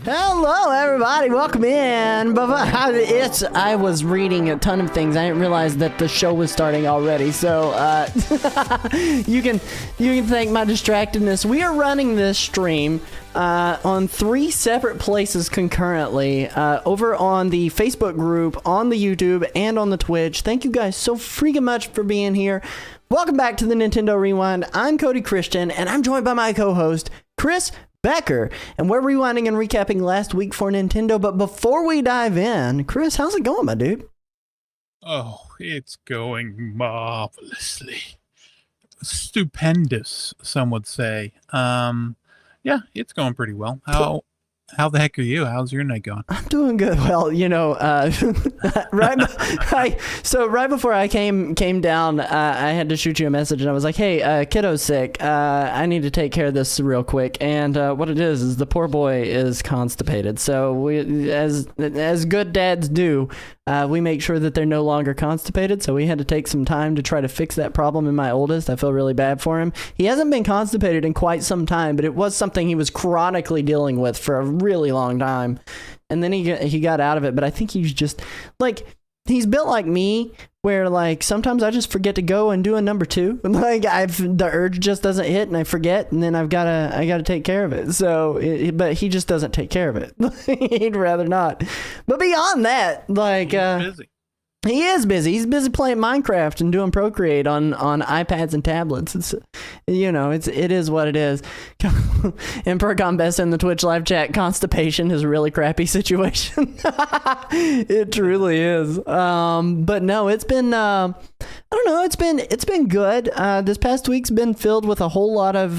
Hello, everybody. Welcome in. I was reading a ton of things. I didn't realize that the show was starting already. So you can thank my distractedness. We are running this stream on 3 separate places concurrently. Over on the Facebook group, on the YouTube, and on the Twitch. Thank you guys so freaking much for being here. Welcome back to the Nintendo Rewind. I'm Cody Christian, and I'm joined by my co-host, Chris Becker, and we're rewinding and recapping last week for Nintendo. But before we dive in, Chris, how's it going, my dude? Oh, it's going marvelously. Stupendous, some would say. Yeah, it's going pretty well. How the heck are you? How's your night going? I'm doing good. Well, right before I came down, I had to shoot you a message, and I was like, "Hey, kiddo's sick. I need to take care of this real quick." And what it is the poor boy is constipated. So we, as good dads do, we make sure that they're no longer constipated. So we had to take some time to try to fix that problem in my oldest. I feel really bad for him. He hasn't been constipated in quite some time, but it was something he was chronically dealing with for a really long time, and then he got out of it. But I think he's just like, he's built like me, where like sometimes I just forget to go and do a number 2, like the urge just doesn't hit and I forget, and then I gotta take care of it. So but he just doesn't take care of it. He'd rather not. But beyond that, like busy. He is busy. He's busy playing Minecraft and doing Procreate on iPads and tablets. It's, it is what it is. Emperor Best in the Twitch live chat. Constipation is a really crappy situation. It truly is. But no, it's been I don't know. It's been good. This past week's been filled with a whole lot of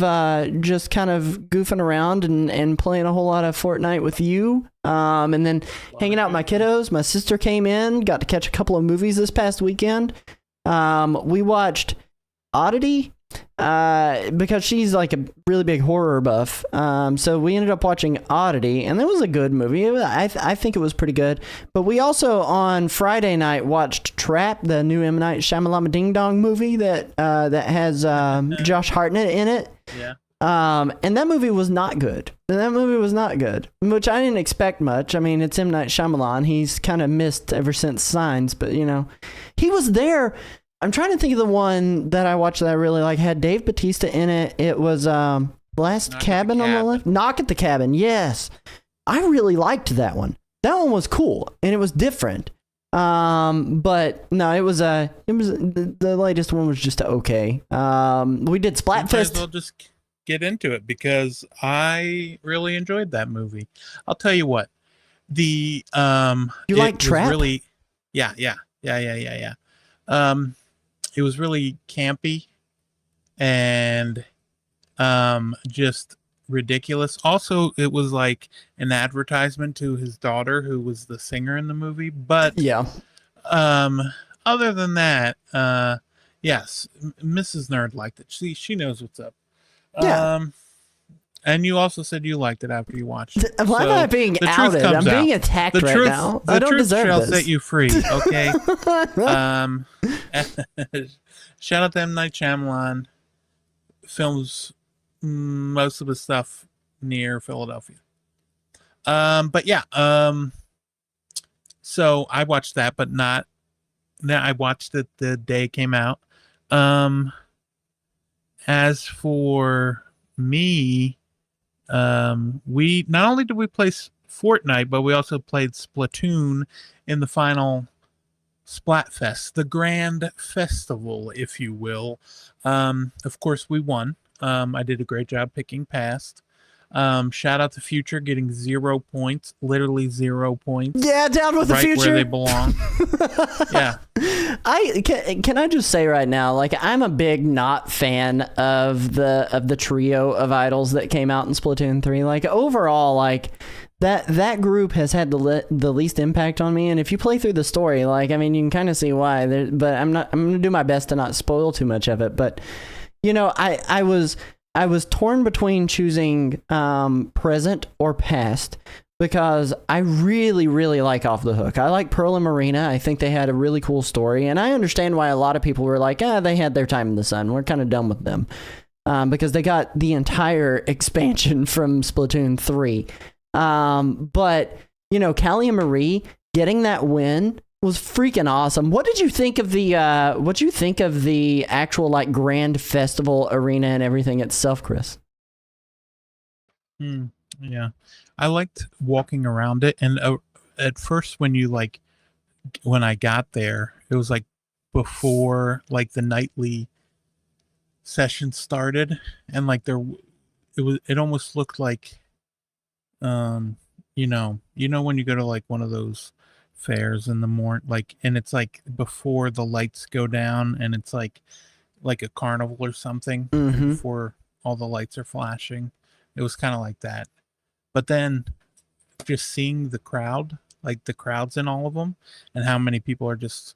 just kind of goofing around and playing a whole lot of Fortnite with you. And then hanging out with my kiddos. My sister came in, got to catch a couple of movies this past weekend. We watched Oddity, because she's like a really big horror buff. So we ended up watching Oddity, and it was a good movie. I think it was pretty good. But we also on Friday night watched Trap, the new M. Night Shyamalan Ding Dong movie that has Josh Hartnett in it. Yeah. And that movie was not good. Which I didn't expect much. I mean, it's M. Night Shyamalan. He's kind of missed ever since Signs, but he was there. I'm trying to think of the one that I watched that I really like. Had Dave Bautista in it. It was Last Cabin on the Left. Knock at the Cabin. Yes, I really liked that one. That one was cool and it was different. But no, it was the latest one was just okay. We did Splatfest. I'll just get into it because I really enjoyed that movie. I'll tell you what. You like Trap? Really, yeah. It was really campy and just ridiculous. Also, it was like an advertisement to his daughter, who was the singer in the movie. But yeah, other than that, yes, Mrs. Nerd liked it. She knows what's up. Yeah. And you also said you liked it after you watched it. Why am I being outed? I'm being attacked right now. I don't deserve this. The truth shall set you free, okay? Shout out to M. Night Shyamalan. Films most of his stuff near Philadelphia. But yeah, so I watched that, but not. I watched it the day it came out. As for me, we not only did we play Fortnite, but we also played Splatoon in the final Splatfest, the grand festival, if you will. Of course, we won. I did a great job picking past. Shout out to Future getting 0 points, literally 0 points. Yeah, down with the Future. Right where they belong. Yeah. Can I just say right now, like, I'm a big not fan of the trio of idols that came out in Splatoon 3. Like, overall, like, that group has had the least impact on me. And if you play through the story, like, I mean, you can kind of see why. But I'm gonna do my best to not spoil too much of it. But I was torn between choosing present or past, because I really, really like Off the Hook. I like Pearl and Marina. I think they had a really cool story, and I understand why a lot of people were like, they had their time in the sun. We're kind of done with them, because they got the entire expansion from Splatoon 3. But Callie and Marie getting that win was freaking awesome. What did you think of the actual like grand festival arena and everything itself, Chris? Yeah, I liked walking around it, and at first when I got there, it was like before like the nightly session started, and like it almost looked like when you go to like one of those fairs in the morning, like, and it's like before the lights go down, and it's like a carnival or something, before all the lights are flashing. It was kind of like that. But then just seeing the crowd, like the crowds in all of them, and how many people are just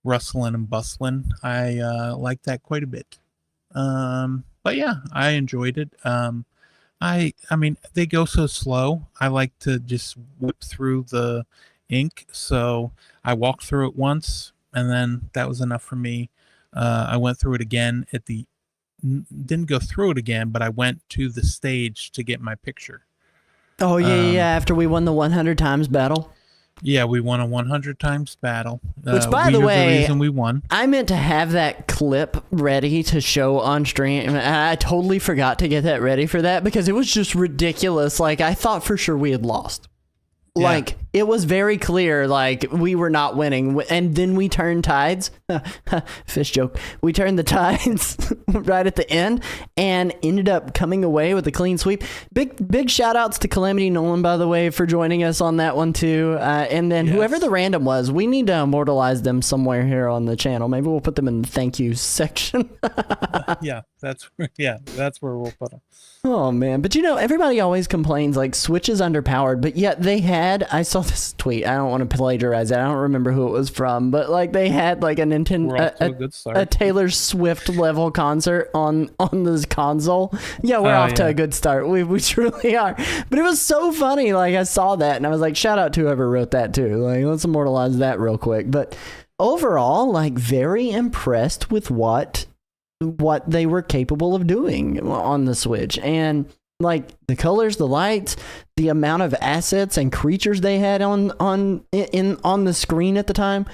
rustling and bustling, I like that quite a bit. But yeah, I enjoyed it. I mean, they go so slow. I like to just whip through the ink, so I walked through it once, and then that was enough for me. I went through it again didn't go through it again, but I went to the stage to get my picture. Oh yeah. After we won the 100 times battle. Yeah, we won a 100 times battle. Which, by the way, the reason we won. I meant to have that clip ready to show on stream. I totally forgot to get that ready for that because it was just ridiculous. Like, I thought for sure we had lost. Yeah. Like, it was very clear, like, we were not winning. And then we turned tides. Fish joke. We turned the tides right at the end and ended up coming away with a clean sweep. Big shout outs to Calamity Nolan, by the way, for joining us on that one, too. And then whoever the random was, we need to immortalize them somewhere here on the channel. Maybe we'll put them in the thank you section. That's where we'll put them. Oh, man. But, everybody always complains, like, Switch is underpowered, but yet they I saw this tweet. I don't want to plagiarize it. I don't remember who it was from, but, like, they had, like, a Nintendo, a Taylor Swift level concert on this console. Yeah, we're off to a good start. We truly are. But it was so funny. Like, I saw that, and I was like, shout out to whoever wrote that, too. Like, let's immortalize that real quick. But overall, like, very impressed with what they were capable of doing on the Switch, and like the colors, the lights, the amount of assets and creatures they had on the screen at the time,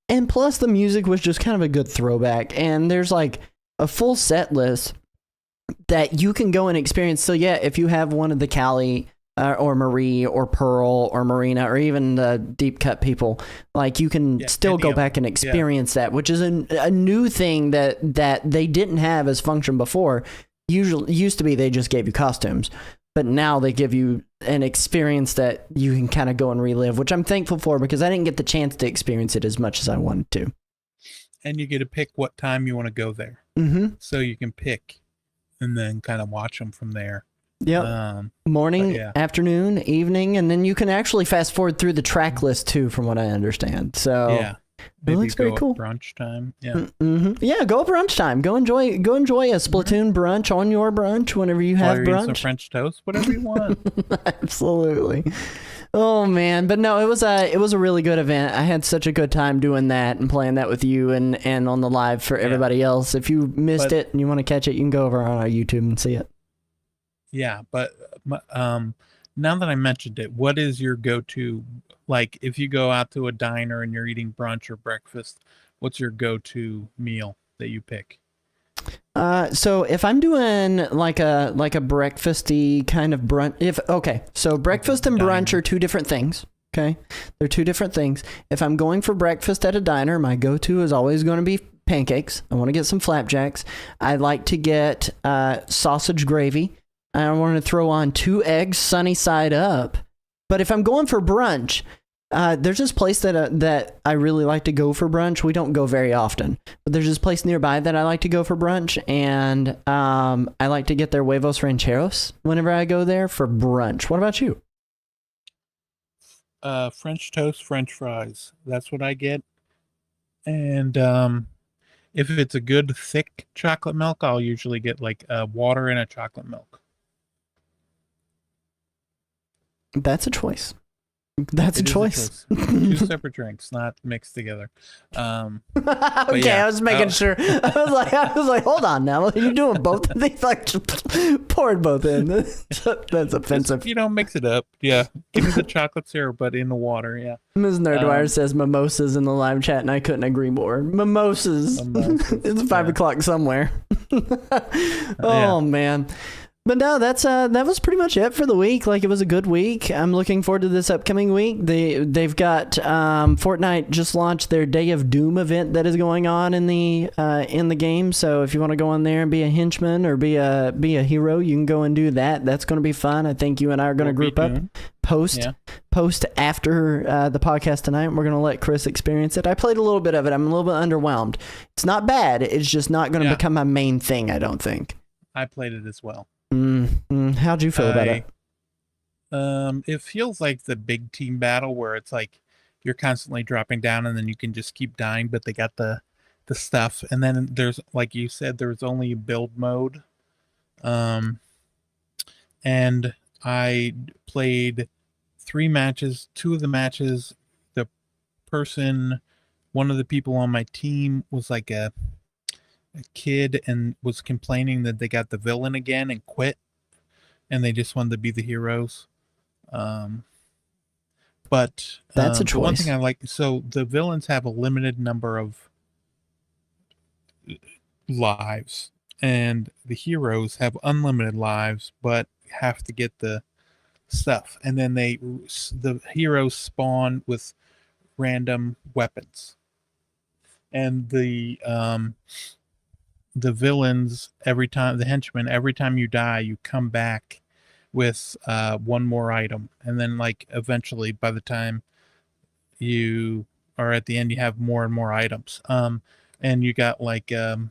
and plus the music was just kind of a good throwback. And there's like a full set list that you can go and experience. So yeah, if you have one of the Callie or Marie or Pearl or Marina or even the deep cut people, like you can still go back and experience that, which is a new thing that they didn't have as function before. Used to be they just gave you costumes, but now they give you an experience that you can kind of go and relive, which I'm thankful for because I didn't get the chance to experience it as much as I wanted to. And you get to pick what time you want to go there. So you can pick and then kind of watch them from there. Yep. Morning, afternoon, evening, and then you can actually fast forward through the track list too, from what I understand. So it looks very cool. Brunch time. Yeah, go at brunch time. Go enjoy a Splatoon brunch on your brunch whenever you have brunch. Some French toast, whatever you want. Absolutely. Oh man, but no, it was a really good event. I had such a good time doing that and playing that with you and on the live for everybody else. If you missed it and you want to catch it, you can go over on our YouTube and see it. Yeah, but now that I mentioned it, what is your go-to? Like, if you go out to a diner and you're eating brunch or breakfast, what's your go-to meal that you pick? So if I'm doing like a breakfasty kind of brunch, so breakfast and brunch are two different things. Okay, they're two different things. If I'm going for breakfast at a diner, my go-to is always going to be pancakes. I want to get some flapjacks. I like to get sausage gravy. I want to throw on 2 eggs sunny side up. But if I'm going for brunch, there's this place that I really like to go for brunch. We don't go very often, but there's this place nearby that I like to go for brunch, and I like to get their huevos rancheros whenever I go there for brunch. What about you? French toast, French fries. That's what I get. And if it's a good thick chocolate milk, I'll usually get like water in a chocolate milk. That's a choice. That's a It is choice. Two separate drinks, not mixed together. Okay, yeah, I was making sure. I was like, hold on now. You're doing both of these? Like, just poured both in. That's offensive. Just, mix it up. Yeah. Give me the chocolate syrup, but in the water. Yeah. Ms. Nerdwire says mimosas in the live chat, and I couldn't agree more. Mimosas. It's 5 o'clock somewhere. Oh, man. But no, that was pretty much it for the week. Like, it was a good week. I'm looking forward to this upcoming week. They've got Fortnite just launched their Day of Doom event that is going on in the game. So if you want to go on there and be a henchman or be a hero, you can go and do that. That's going to be fun. I think you and I are going to group up post after the podcast tonight. We're going to let Chris experience it. I played a little bit of it. I'm a little bit underwhelmed. It's not bad. It's just not going to become my main thing, I don't think. I played it as well. How'd you feel about it? It feels like the big team battle where it's like you're constantly dropping down and then you can just keep dying, but they got the stuff. And then there's, like you said, there's only build mode. And I played 3 matches. 2 of the matches, one of the people on my team was like a kid and was complaining that they got the villain again and quit, and they just wanted to be the heroes. But that's a choice. One thing I like, so the villains have a limited number of lives, and the heroes have unlimited lives, but have to get the stuff. And then the heroes spawn with random weapons, and the villains, the henchmen, every time you die, you come back with one more item. And then, like, eventually, by the time you are at the end, you have more and more items. And you got, like, a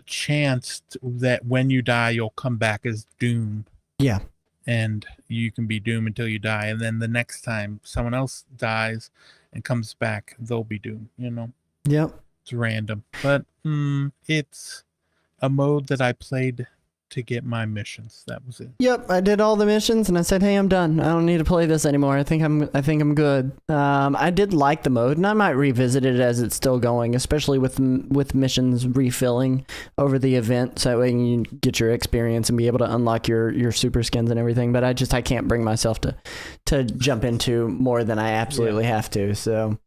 chance that when you die, you'll come back as Doom. Yeah. And you can be Doom until you die. And then the next time someone else dies and comes back, they'll be Doom, Yep. It's random, but it's a mode that I played to get my missions. That was it. Yep, I did all the missions and I said, "Hey, I'm done. I don't need to play this anymore. I think I'm good." I did like the mode, and I might revisit it as it's still going, especially with missions refilling over the event, so that way you can get your experience and be able to unlock your super skins and everything. But I can't bring myself to jump into more than I absolutely have to. So.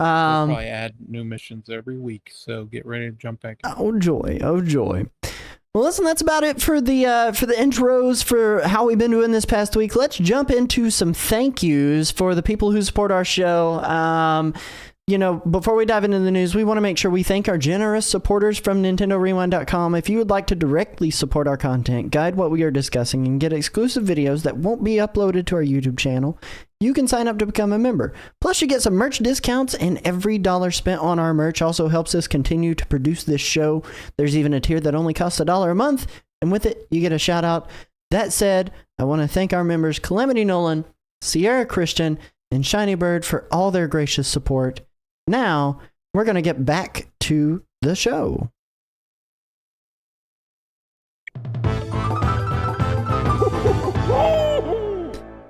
We'll probably add new missions every week, so get ready to jump back in. Oh joy. Well, listen, that's about it for the intros for how we've been doing this past week. Let's jump into some thank yous for the people who support our show. Before we dive into the news, we want to make sure we thank our generous supporters from NintendoRewind.com. If you would like to directly support our content, guide what we are discussing, and get exclusive videos that won't be uploaded to our YouTube channel, you can sign up to become a member. Plus, you get some merch discounts, and every dollar spent on our merch also helps us continue to produce this show. There's even a tier that only costs $1 a month, and with it, you get a shout out. That said, I want to thank our members Calamity Nolan, Sierra Christian, and Shiny Bird for all their gracious support. Now, we're going to get back to the show.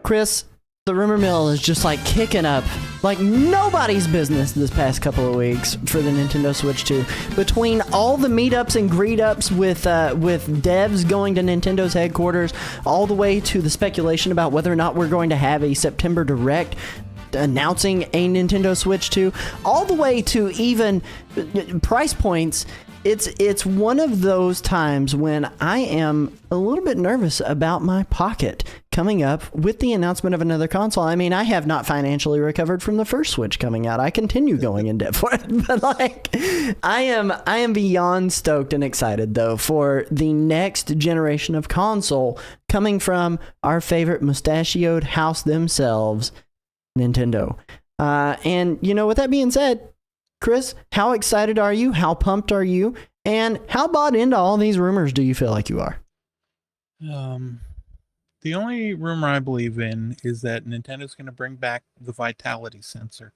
Chris, the rumor mill is just like kicking up like nobody's business this past couple of weeks for the Nintendo Switch 2. Between all the meetups and greet-ups with devs going to Nintendo's headquarters, all the way to the speculation about whether or not we're going to have a September Direct announcing a Nintendo Switch 2, all the way to even price points. It's one of those times when I am a little bit nervous about my pocket coming up with the announcement of another console. I mean, I have not financially recovered from the first Switch coming out. I continue going in debt for it, but like, I am beyond stoked and excited though for the next generation of console coming from our favorite mustachioed house themselves, Nintendo. And with that being said, Chris, how excited are you? How pumped are you? And how bought into all these rumors do you feel like you are? The only rumor I believe in is that Nintendo's going to bring back the Vitality sensor.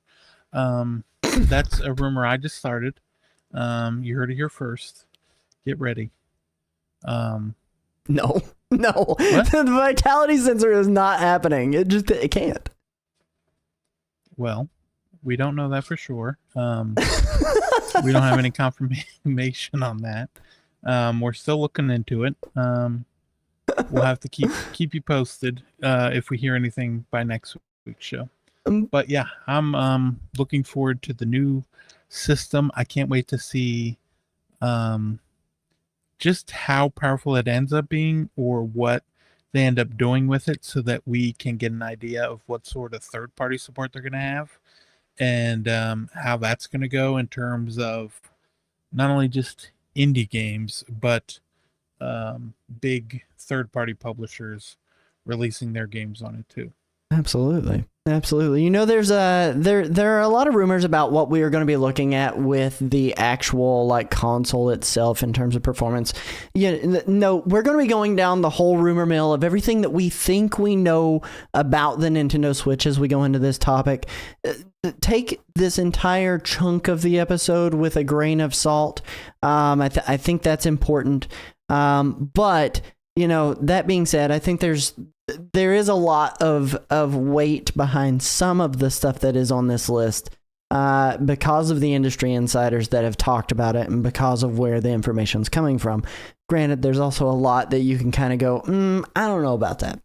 That's a rumor I just started. You heard it here first. Get ready. No. No, the vitality sensor is not happening. It can't. Well, we don't know that for sure. We don't have any confirmation on that. We're still looking into it. We'll have to keep you posted if we hear anything by next week's show. But yeah, I'm looking forward to the new system. I can't wait to see just how powerful it ends up being, or what they end up doing with it, so that we can get an idea of what sort of third-party support they're going to have, and how that's going to go in terms of not only just indie games, but big third-party publishers releasing their games on it too. Absolutely. You know, there's there are a lot of rumors about what we are going to be looking at with the actual like console itself in terms of performance. No, we're going to be going down the whole rumor mill of everything that we think we know about the Nintendo Switch as we go into this topic. Take this entire chunk of the episode with a grain of salt. I think that's important. But you know, that being said, I think there is a lot of weight behind some of the stuff that is on this list because of the industry insiders that have talked about it and because of where the information's coming from. Granted, there's also a lot that you can kind of go, I don't know about that.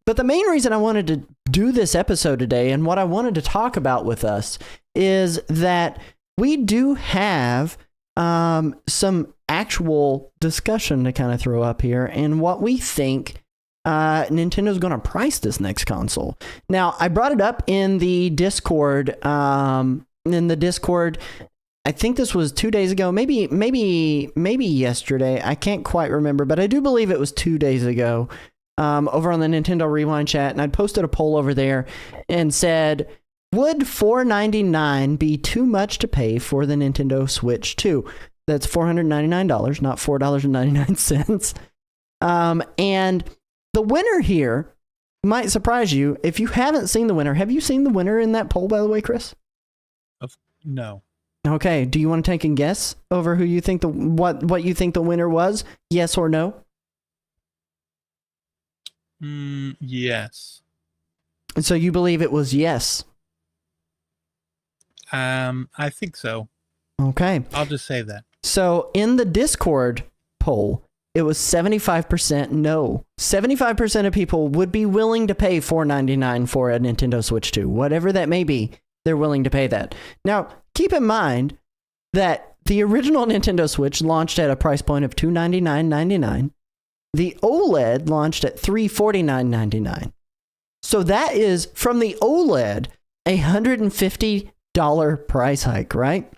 But the main reason I wanted to do this episode today and what I wanted to talk about with us is that we do have some actual discussion to kind of throw up here and what we think Nintendo's going to price this next console. Now, I brought it up in the Discord. I think this was 2 days ago, maybe yesterday. I can't quite remember, but I do believe it was 2 days ago. Over on the Nintendo Rewind chat, and I'd posted a poll over there and said, would $499 be too much to pay for the Nintendo Switch 2? That's $499, not $4.99. And the winner here might surprise you. If you haven't seen the winner, have you seen the winner in that poll, by the way, Chris? No. Okay. Do you want to take a guess over who you think what you think the winner was? Yes or no? Yes. So you believe it was yes? I think so. Okay. I'll just say that. So in the Discord poll, it was 75% no. 75% of people would be willing to pay $499 for a Nintendo Switch 2. Whatever that may be, they're willing to pay that. Now, keep in mind that the original Nintendo Switch launched at a price point of $299.99. The OLED launched at $349.99. So that is, from the OLED, a $150 price hike, right?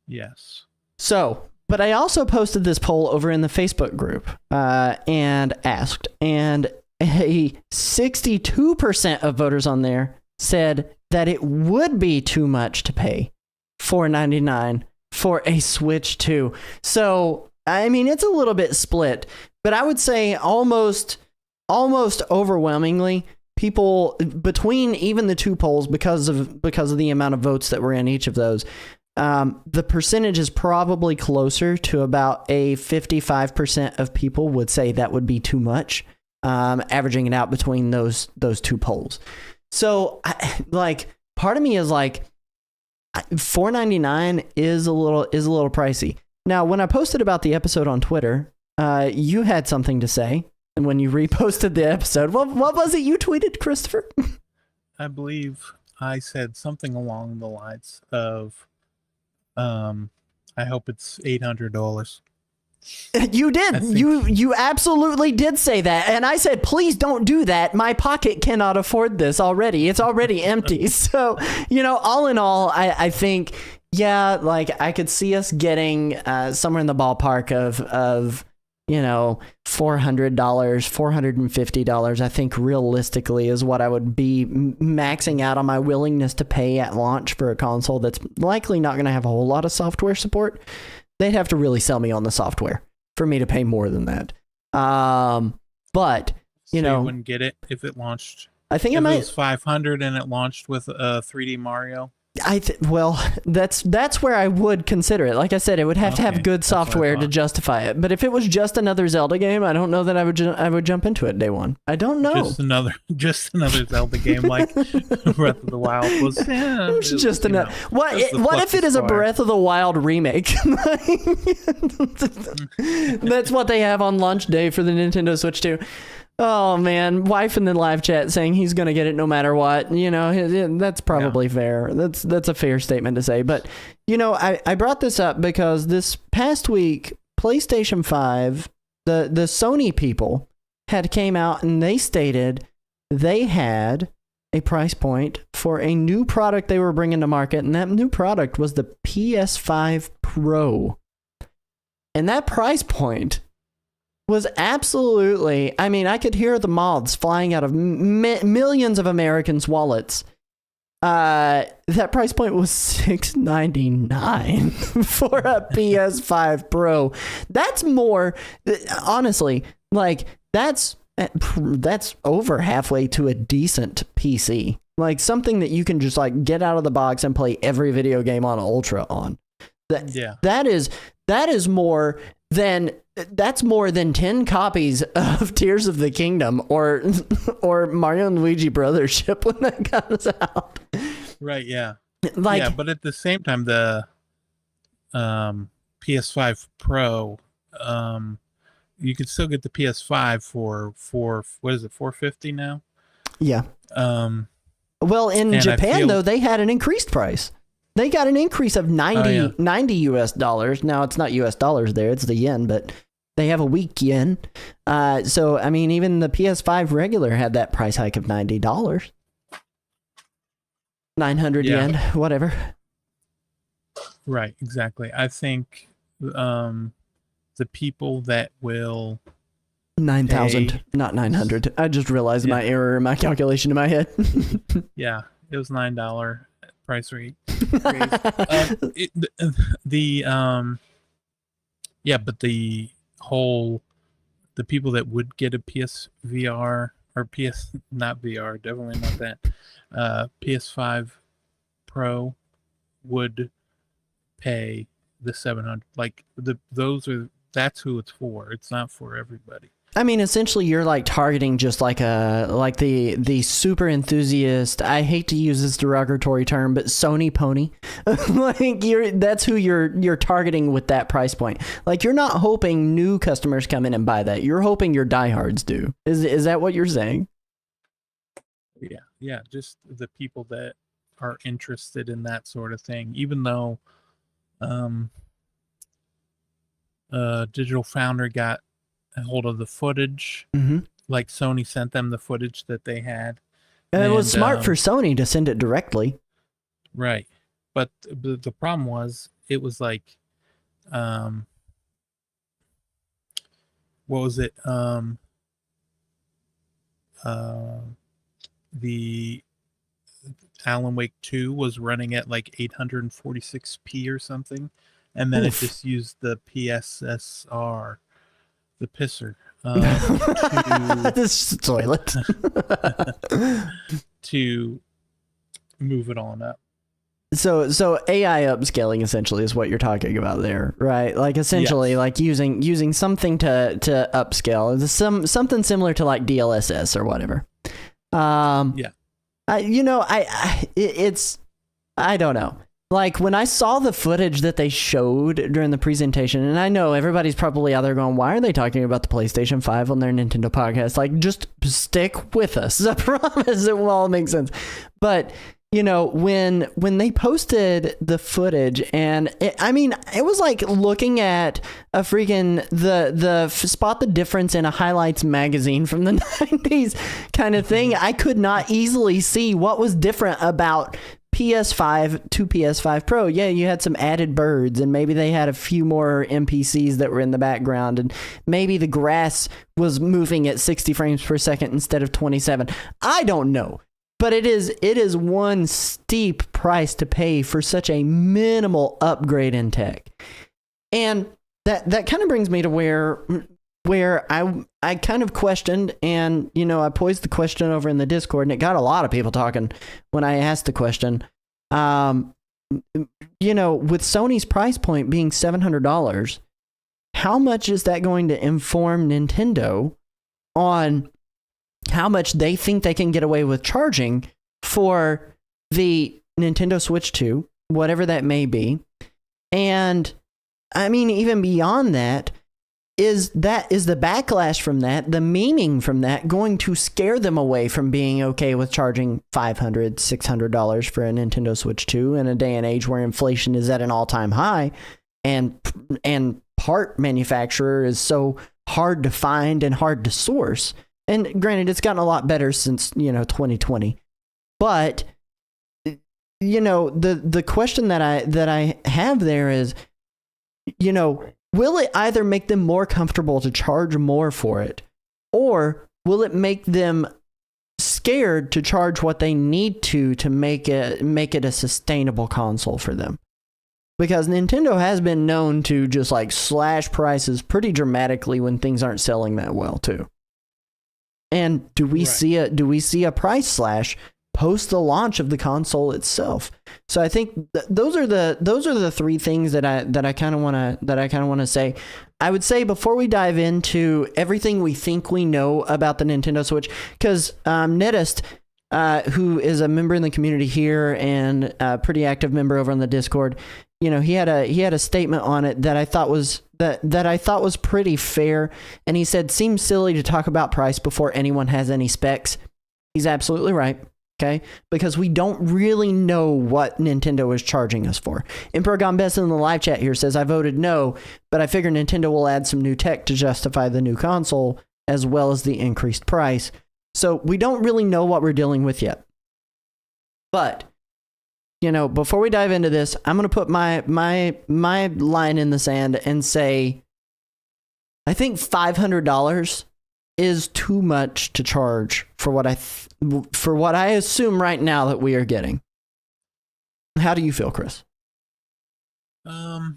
Yes. So, but I also posted this poll over in the Facebook group and asked, and a 62% of voters on there said that it would be too much to pay $499 for a Switch 2. So, I mean, it's a little bit split, but I would say almost overwhelmingly, people between even the two polls, because of the amount of votes that were in each of those, the percentage is probably closer to about a 55% of people would say that would be too much, averaging it out between those two polls. So, part of me is like, $499 is a little pricey. Now, when I posted about the episode on Twitter, you had something to say. And when you reposted the episode, what was it you tweeted, Christopher? I believe I said something along the lines of, I hope it's $800. You did. You absolutely did say that. And I said, please don't do that. My pocket cannot afford this already. It's already empty. So, all in all, I think, yeah, like I could see us getting somewhere in the ballpark of $400, $450, I think realistically is what I would be maxing out on my willingness to pay at launch for a console that's likely not going to have a whole lot of software support. They'd have to really sell me on the software for me to pay more than that. But, you wouldn't get it if it launched. I think if it might. It was $500 and it launched with 3D Mario. Well, that's where I would consider it. Like I said, it would have to have good that's what I software to thought. justify it. But if it was just another Zelda game, I don't know that I would jump into it day one. I don't know. Just another Zelda game like Breath of the Wild was. Yeah, It's just enough. What that's the if it is a flexifier. Breath of the Wild remake? That's what they have on launch day for the Nintendo Switch 2. Oh man, wife in the live chat saying he's gonna get it no matter what. You know, that's probably fair. That's a fair statement to say. But you know, I brought this up because this past week, PlayStation 5, the Sony people had came out and they stated they had a price point for a new product they were bringing to market, and that new product was the PS5 Pro. And that price point was absolutely, I mean, I could hear the moths flying out of millions of Americans' wallets. That price point was $699 for a PS5 Pro. That's more, honestly, like that's over halfway to a decent PC. Like something that you can just like get out of the box and play every video game on Ultra on. That is more than 10 copies of Tears of the Kingdom or Mario and Luigi Brothers ship when that comes out. Right, yeah. Like, yeah, but at the same time, the PS5 Pro, you could still get the PS5 for what is it, $450 now? yeah. Well, in and I Japan, feel- though, they had an increased price. They got an increase of 90 US dollars. Now, it's not US dollars there, it's the yen, but they have a weak yen. So, I mean, even the PS5 regular had that price hike of $90. 900 yen, whatever. Right, exactly. I think the people that will 9,000, Hey. not 900. I just realized my error in my calculation in my head. yeah, it was $9 price rate. But the people that would get a PSVR or not VR, definitely not that, PS5 Pro would pay the 700. Like that's who it's for. It's not for everybody. I mean, essentially, you're like targeting just like the super enthusiast. I hate to use this derogatory term, but Sony pony. Like that's who you're targeting with that price point. Like you're not hoping new customers come in and buy that. You're hoping your diehards do. Is that what you're saying? Yeah, just the people that are interested in that sort of thing. Even though, Digital Foundry got a hold of the footage. Mm-hmm. Like Sony sent them the footage that they had. And it was smart for Sony to send it directly. Right. But the problem was, it was like, what was it? The Alan Wake 2 was running at like 846p or something. And then Oof. it just used the PSSR, the pisser, This toilet. to move it on up. So AI upscaling essentially is what you're talking about there, right? Like essentially, Yes. like using something to upscale. It's something similar to like DLSS or whatever. Yeah. I don't know. Like when I saw the footage that they showed during the presentation, and I know everybody's probably out there going, why are they talking about the PlayStation 5 on their Nintendo podcast? Like, just stick with us. I promise it will all make sense. But, you know, when they posted the footage, and it was like looking at a freaking, the spot the difference in a highlights magazine from the 90s kind of thing. I could not easily see what was different about PS5 to PS5 Pro. Yeah, you had some added birds, and maybe they had a few more NPCs that were in the background, and maybe the grass was moving at 60 frames per second instead of 27. I don't know. But it is one steep price to pay for such a minimal upgrade in tech. And that kind of brings me to where I kind of questioned, and you know, I posed the question over in the Discord, and it got a lot of people talking when I asked the question. With Sony's price point being $700, how much is that going to inform Nintendo on how much they think they can get away with charging for the Nintendo Switch 2, whatever that may be? And I mean, even beyond that, is the backlash from that, the memeing from that, going to scare them away from being okay with charging $500, $600 for a Nintendo Switch 2 in a day and age where inflation is at an all-time high, and part manufacturer is so hard to find and hard to source? And granted, it's gotten a lot better since 2020, but the question that I have there is, will it either make them more comfortable to charge more for it, or will it make them scared to charge what they need to make it a sustainable console for them? Because Nintendo has been known to just like slash prices pretty dramatically when things aren't selling that well too. And do we see a price slash post the launch of the console itself? So I think those are the three things that I kind of want to say. I would say before we dive into everything we think we know about the Nintendo Switch, because Netist, who is a member in the community here and a pretty active member over on the Discord, he had a statement on it that I thought was pretty fair, and he said, "Seems silly to talk about price before anyone has any specs." He's absolutely right. Okay, because we don't really know what Nintendo is charging us for. Emperor Gone Best in the live chat here says, "I voted no, but I figure Nintendo will add some new tech to justify the new console as well as the increased price." So we don't really know what we're dealing with yet. But before we dive into this, I'm going to put my line in the sand and say, I think $500 is too much to charge for what I assume right now that we are getting. How do you feel, Chris? I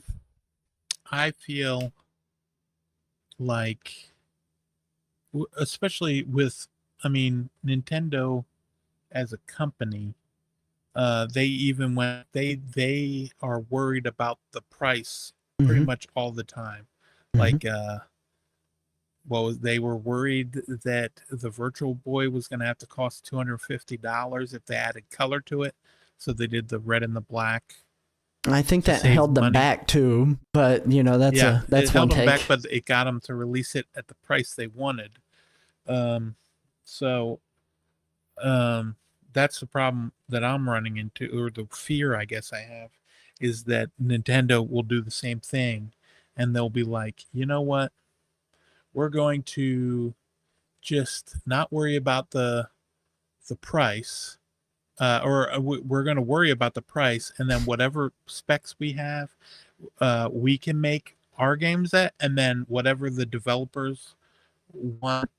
feel like, especially with, Nintendo as a company, they are worried about the price pretty much all the time. Like, they were worried that the Virtual Boy was going to have to cost $250 if they added color to it. So they did the red and the black. I think that held them back too, but that's it held one them take. back, but it got them to release it at the price they wanted. That's the problem that I'm running into, or the fear I guess I have, is that Nintendo will do the same thing, and they'll be like, you know what? We're going to just not worry about the price, or we're going to worry about the price, and then whatever specs we have, we can make our games at, and then whatever developers want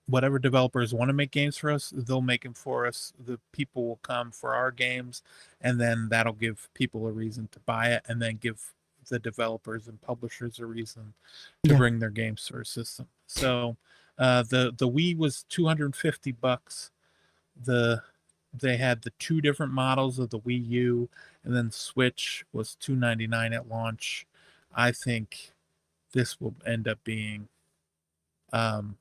to make games for us, they'll make them for us. The people will come for our games, and then that'll give people a reason to buy it, and then give the developers and publishers a reason to bring their games to our system. So the Wii was $250. They had the two different models of the Wii U, and then Switch was $299 at launch. I think this will end up being $399,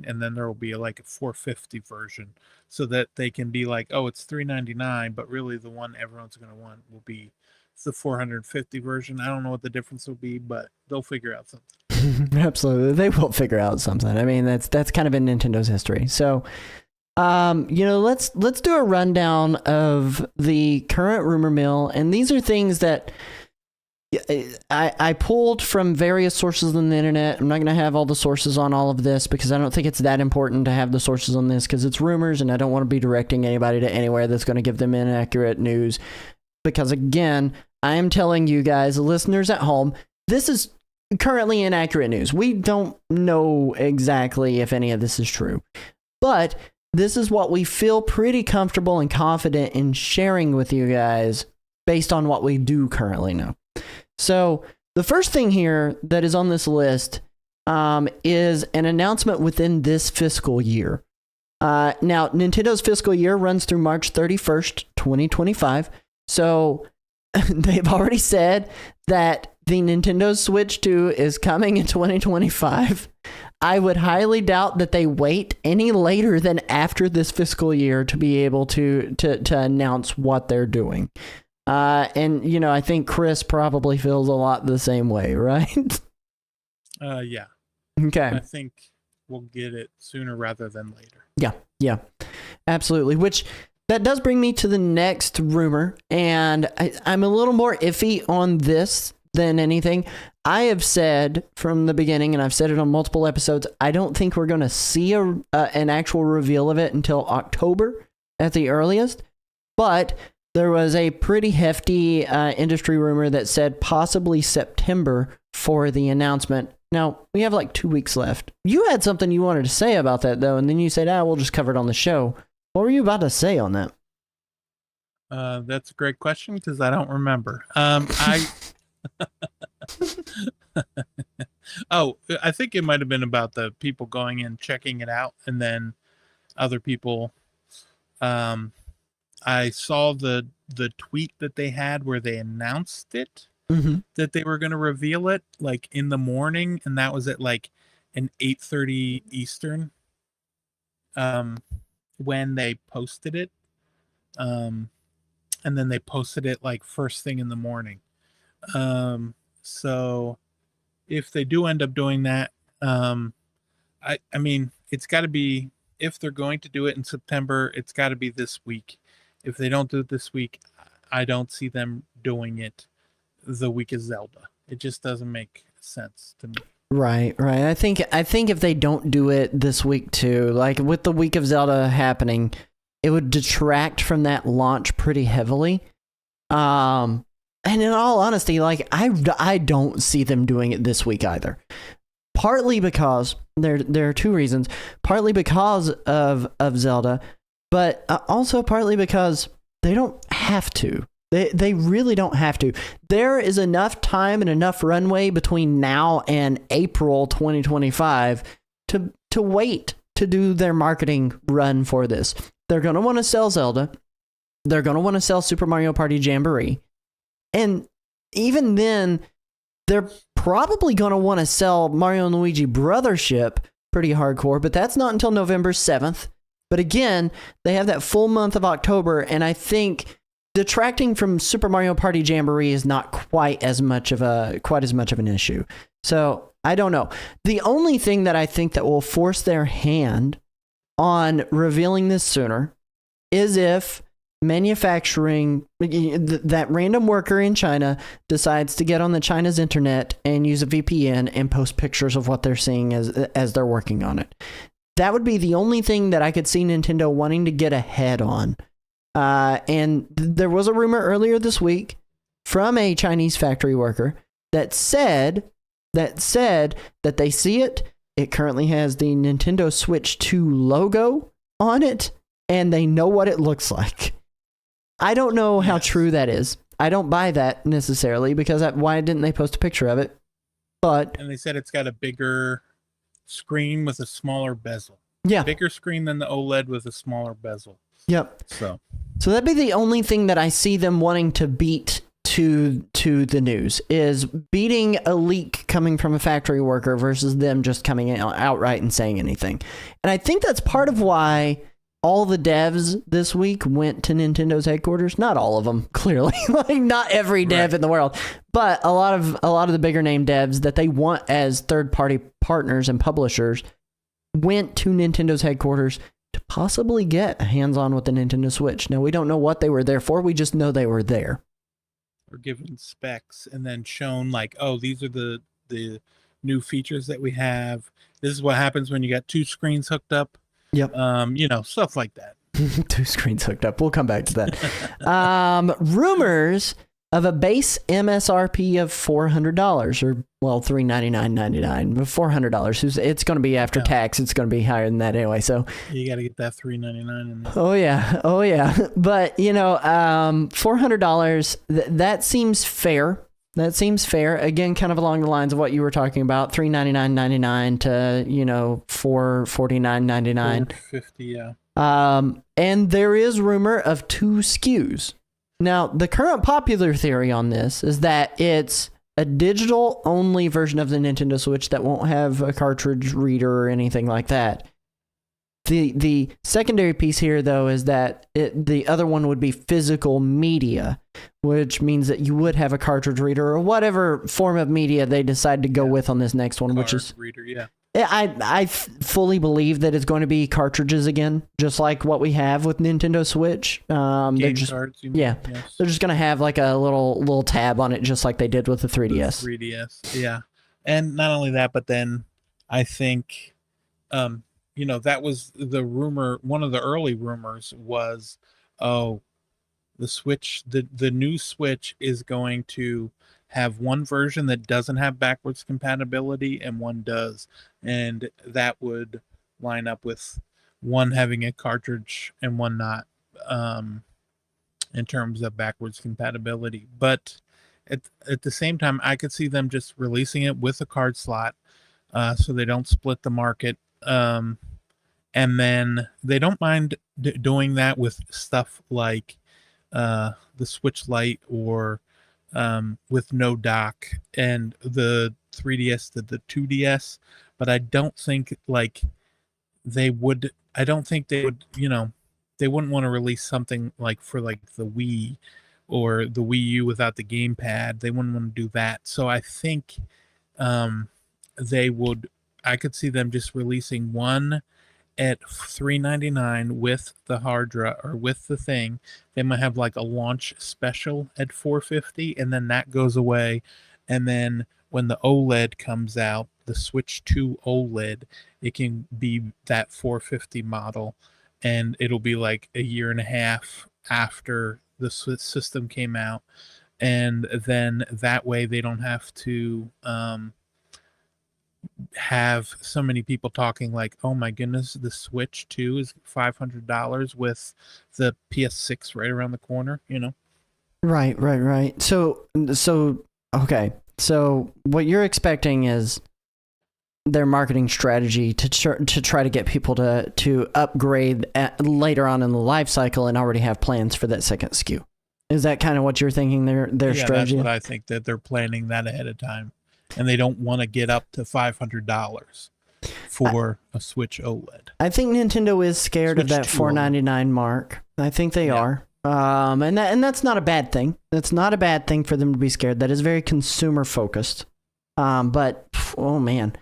and then there will be like a $450 version, so that they can be like, oh, it's $399, but really the one everyone's going to want will be the $450 version. I don't know what the difference will be, but they'll figure out something. Absolutely, they will figure out something. I mean, that's kind of in Nintendo's history. So, let's do a rundown of the current rumor mill, and these are things that I pulled from various sources on the internet. I'm not going to have all the sources on all of this because I don't think it's that important to have the sources on this, because it's rumors and I don't want to be directing anybody to anywhere that's going to give them inaccurate news. Because again, I am telling you guys, listeners at home, this is currently inaccurate news. We don't know exactly if any of this is true, but this is what we feel pretty comfortable and confident in sharing with you guys based on what we do currently know. So the first thing here that is on this list is an announcement within this fiscal year. Now, Nintendo's fiscal year runs through March 31st, 2025. So they've already said that the Nintendo Switch 2 is coming in 2025. I would highly doubt that they wait any later than after this fiscal year to be able to announce what they're doing. And, you know, I think Chris probably feels a lot the same way, right? Yeah. Okay. I think we'll get it sooner rather than later. Yeah, absolutely. Which that does bring me to the next rumor, and I'm a little more iffy on this than anything. I have said from the beginning, and I've said it on multiple episodes, I don't think we're going to see an actual reveal of it until October at the earliest. But there was a pretty hefty industry rumor that said possibly September for the announcement. Now, we have like 2 weeks left. You had something you wanted to say about that, though, and then you said, we'll just cover it on the show. What were you about to say on that? That's a great question because I don't remember. I think it might have been about the people going in, checking it out, and then other people. I saw the tweet that they had where they announced it. Mm-hmm. That they were going to reveal it like in the morning, and that was at like an 8:30 Eastern when they posted it, and then they posted it like first thing in the morning. So if they do end up doing that, I mean, it's got to be, if they're going to do it in September, it's got to be this week. If they don't do it this week, I don't see them doing it the week of Zelda. It just doesn't make sense to me. Right. I think if they don't do it this week too, like with the week of Zelda happening, it would detract from that launch pretty heavily. And in all honesty, like I don't see them doing it this week either. Partly because there are two reasons. Partly because of Zelda, but also partly because they don't have to. They really don't have to. There is enough time and enough runway between now and April 2025 to wait to do their marketing run for this. They're going to want to sell Zelda. They're going to want to sell Super Mario Party Jamboree. And even then, they're probably going to want to sell Mario and Luigi Brothership pretty hardcore, but that's not until November 7th. But again, they have that full month of October, and I think detracting from Super Mario Party Jamboree is not quite as much of an issue. So I don't know. The only thing that I think that will force their hand on revealing this sooner is if manufacturing, that random worker in China decides to get on the China's internet and use a VPN and post pictures of what they're seeing as they're working on it. That would be the only thing that I could see Nintendo wanting to get ahead on. And there was a rumor earlier this week from a Chinese factory worker that said that they see it. It currently has the Nintendo Switch 2 logo on it, and they know what it looks like. I don't know how true that is. I don't buy that necessarily because why didn't they post a picture of it? And they said it's got a bigger screen with a smaller bezel. Yeah. Bigger screen than the OLED with a smaller bezel. Yep. So that'd be the only thing that I see them wanting to beat to the news, is beating a leak coming from a factory worker versus them just coming out outright and saying anything. And I think that's part of why all the devs this week went to Nintendo's headquarters. Not all of them, clearly. Like not every dev in the world, but a lot of the bigger name devs that they want as third-party partners and publishers went to Nintendo's headquarters to possibly get hands-on with the Nintendo Switch. Now, we don't know what they were there for. We just know they were there. Or given specs and then shown like, oh, these are the new features that we have. This is what happens when you got two screens hooked up. Yep. Stuff like that. Two screens hooked up. We'll come back to that. Rumors of a base MSRP of $400, or $399.99, but $400. It's going to be after tax. It's going to be higher than that anyway. So you got to get that $399 in there. Oh yeah. But $400. That seems fair That seems fair. Again, kind of along the lines of what you were talking about, $399.99 to $449.99. $450, yeah. And there is rumor of 2 SKUs. Now, the current popular theory on this is that it's a digital only version of the Nintendo Switch that won't have a cartridge reader or anything like that. The secondary piece here, though, is that the other one would be physical media, which means that you would have a cartridge reader or whatever form of media they decide to go with on this next one, which is reader, yeah. I fully believe that it's going to be cartridges again, just like what we have with Nintendo Switch. They're just cards, yes. They're just going to have like a little tab on it, just like they did with the 3DS. The 3DS, yeah. And not only that, but then I think, that was the rumor. One of the early rumors was, the Switch, the new Switch is going to have one version that doesn't have backwards compatibility and one does, and that would line up with one having a cartridge and one not, in terms of backwards compatibility. But at the same time, I could see them just releasing it with a card slot, so they don't split the market, and then they don't mind doing that with stuff like the Switch Lite or with no dock, and the 3DS, the 2DS, but I don't think they would they wouldn't want to release something like for like the Wii or the Wii U without the gamepad. They wouldn't want to do that. So I think I could see them just releasing one at $399 with the hard drive or with the thing. They might have like a launch special at $450, and then that goes away. And then when the OLED comes out, the Switch 2 OLED, it can be that $450 model, and it'll be like a year and a half after the system came out. And then that way they don't have to have so many people talking like, oh my goodness, the Switch 2 is $500 with the PS6 right around the corner, Right. So okay. So what you're expecting is their marketing strategy to try to get people to upgrade later on in the life cycle and already have plans for that second SKU. Is that kind of what you're thinking their strategy? That's what I think, that they're planning that ahead of time. And they don't want to get up to $500 for a Switch OLED. I think Nintendo is scared of that $499 mark. I think they are. And that's not a bad thing. That's not a bad thing for them to be scared. That is very consumer focused. But oh man.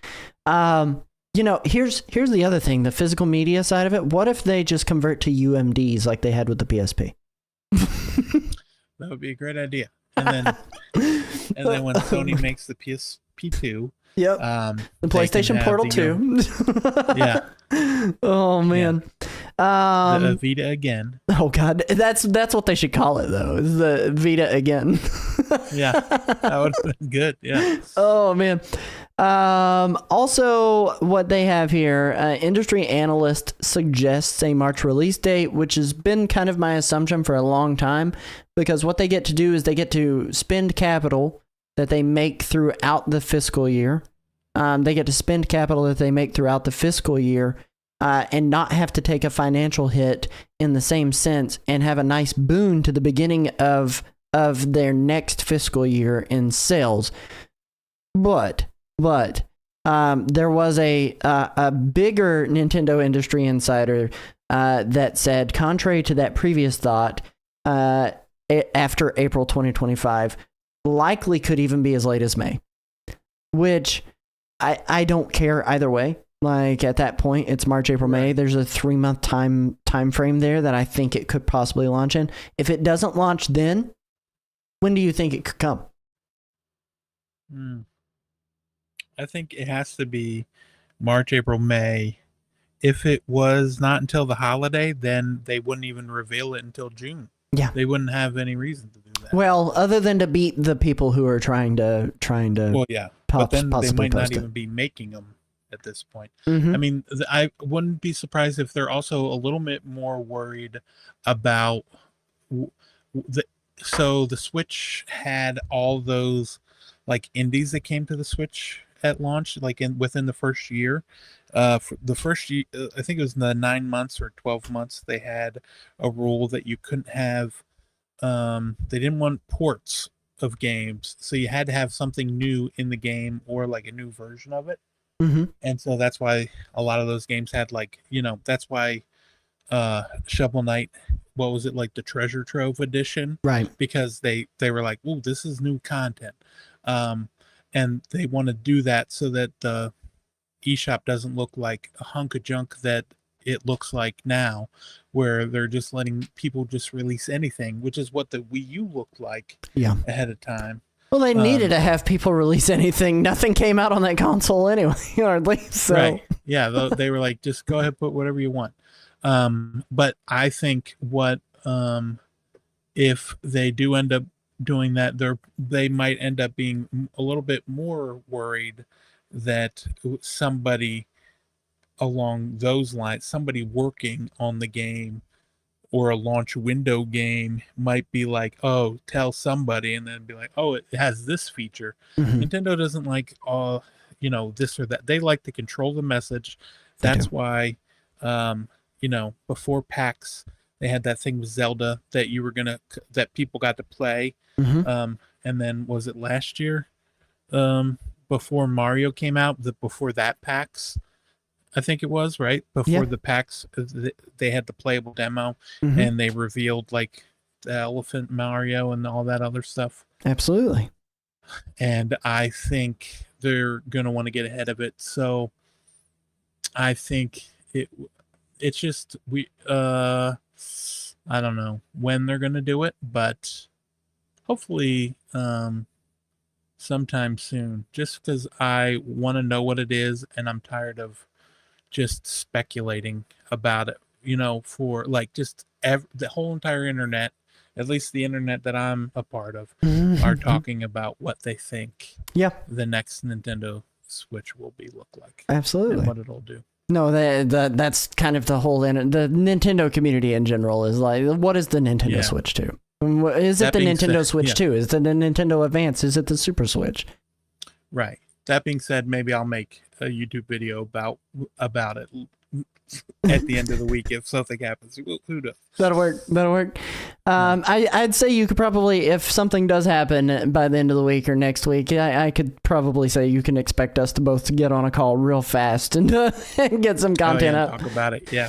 Here's the other thing, the physical media side of it. What if they just convert to UMDs like they had with the PSP? That would be a great idea. And then when Sony makes the PSP2, yep, the PlayStation Portal 2. Yeah. Oh man. Yeah. The Vita again. Oh god, that's what they should call it though. Is the Vita again? Yeah, that would have been good. Yeah. Oh man. Also, what they have here, industry analyst suggests a March release date, which has been kind of my assumption for a long time, because what they get to do is they get to spend capital that they make throughout the fiscal year. They get to spend capital that they make throughout the fiscal year, and not have to take a financial hit in the same sense, and have a nice boon to the beginning of their next fiscal year in sales. But there was a bigger Nintendo industry insider that said, contrary to that previous thought, after April 2025, likely could even be as late as May, which I don't care either way. Like at that point, it's March, April, May. There's a 3-month time frame there that I think it could possibly launch in. If it doesn't launch then, when do you think it could come? I think it has to be March, April, May. If it was not until the holiday, then they wouldn't even reveal it until June. Yeah. They wouldn't have any reason to do that. Well, other than to beat the people who are trying to well, yeah. But then they might not even be making them at this point. Mm-hmm. I mean, I wouldn't be surprised if they're also a little bit more worried about so the Switch had all those like indies that came to the Switch at launch, like within the first year. For the first year, I think it was in the 9 months or 12 months, they had a rule that you couldn't have. They didn't want ports of games, so you had to have something new in the game or like a new version of it. Mm-hmm. And so that's why a lot of those games had like, that's why Shovel Knight, what was it, like the Treasure Trove edition, Right. because they were like, oh, this is new content, and they want to do that so that the eShop doesn't look like a hunk of junk that it looks like now, where they're just letting people just release anything, which is what the Wii U looked like ahead of time. Well, they needed to have people release anything. Nothing came out on that console anyway, hardly. So. Right. Yeah, they were like, just go ahead, put whatever you want. But I think if they do end up doing that, they might end up being a little bit more worried that somebody along those lines, somebody working on the game or a launch window game, might be like, oh, tell somebody, and then be like, oh, it has this feature. Mm-hmm. Nintendo doesn't like this or that. They like to control the message. That's why before PAX they had that thing with Zelda that people got to play. Mm-hmm. And then was it last year, before Mario came out, before that PAX, I think it was, right before the PAX, they had the playable demo. Mm-hmm. And they revealed like the Elephant Mario and all that other stuff. Absolutely. And I think they're gonna want to get ahead of it. So I think it's just I don't know when they're gonna do it, but hopefully sometime soon, just because I want to know what it is, and I'm tired of just speculating about it, for like just the whole entire internet, at least the internet that I'm a part of, are talking about what they think the next Nintendo Switch will look like. Absolutely. And what it'll do. No, that's kind of the whole the Nintendo community in general is like, what is the Nintendo Switch 2? Is it the Nintendo Switch 2? Is it the Nintendo Advance? Is it the Super Switch? Right. That being said, maybe I'll make a YouTube video about it at the end of the week if something happens. Who knows? That'll work. I'd say you could probably, if something does happen by the end of the week or next week, I could probably say you can expect us to both get on a call real fast and get some content up. Talk about it, yeah.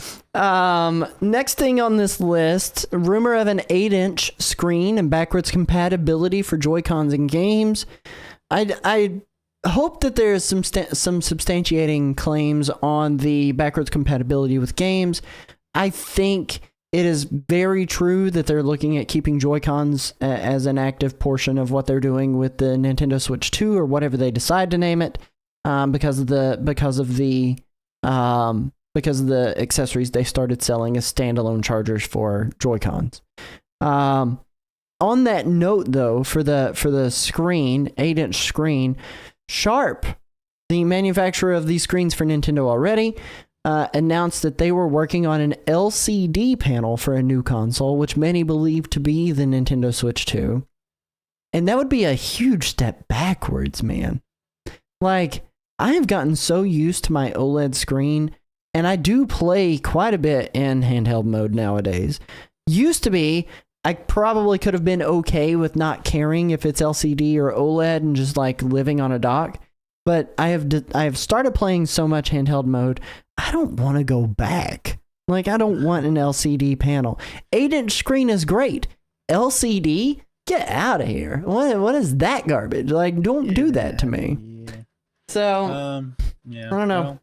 Next thing on this list, rumor of an 8-inch screen and backwards compatibility for Joy-Cons in games. I hope that there's some substantiating claims on the backwards compatibility with games. I think it is very true that they're looking at keeping Joy-Cons as an active portion of what they're doing with the Nintendo Switch 2 or whatever they decide to name it, because of the accessories they started selling as standalone chargers for Joy-Cons. On that note, though, for the screen, 8-inch screen, Sharp, the manufacturer of these screens for Nintendo already, announced that they were working on an LCD panel for a new console, which many believe to be the Nintendo Switch 2. And that would be a huge step backwards, man. Like, I have gotten so used to my OLED screen, and I do play quite a bit in handheld mode nowadays. Used to be, I probably could have been okay with not caring if it's LCD or OLED and just like living on a dock. But I have started playing so much handheld mode, I don't want to go back. Like, I don't want an LCD panel. 8-inch screen is great. LCD? Get out of here. What is that garbage? Like, don't do that to me. Yeah. So, I don't know.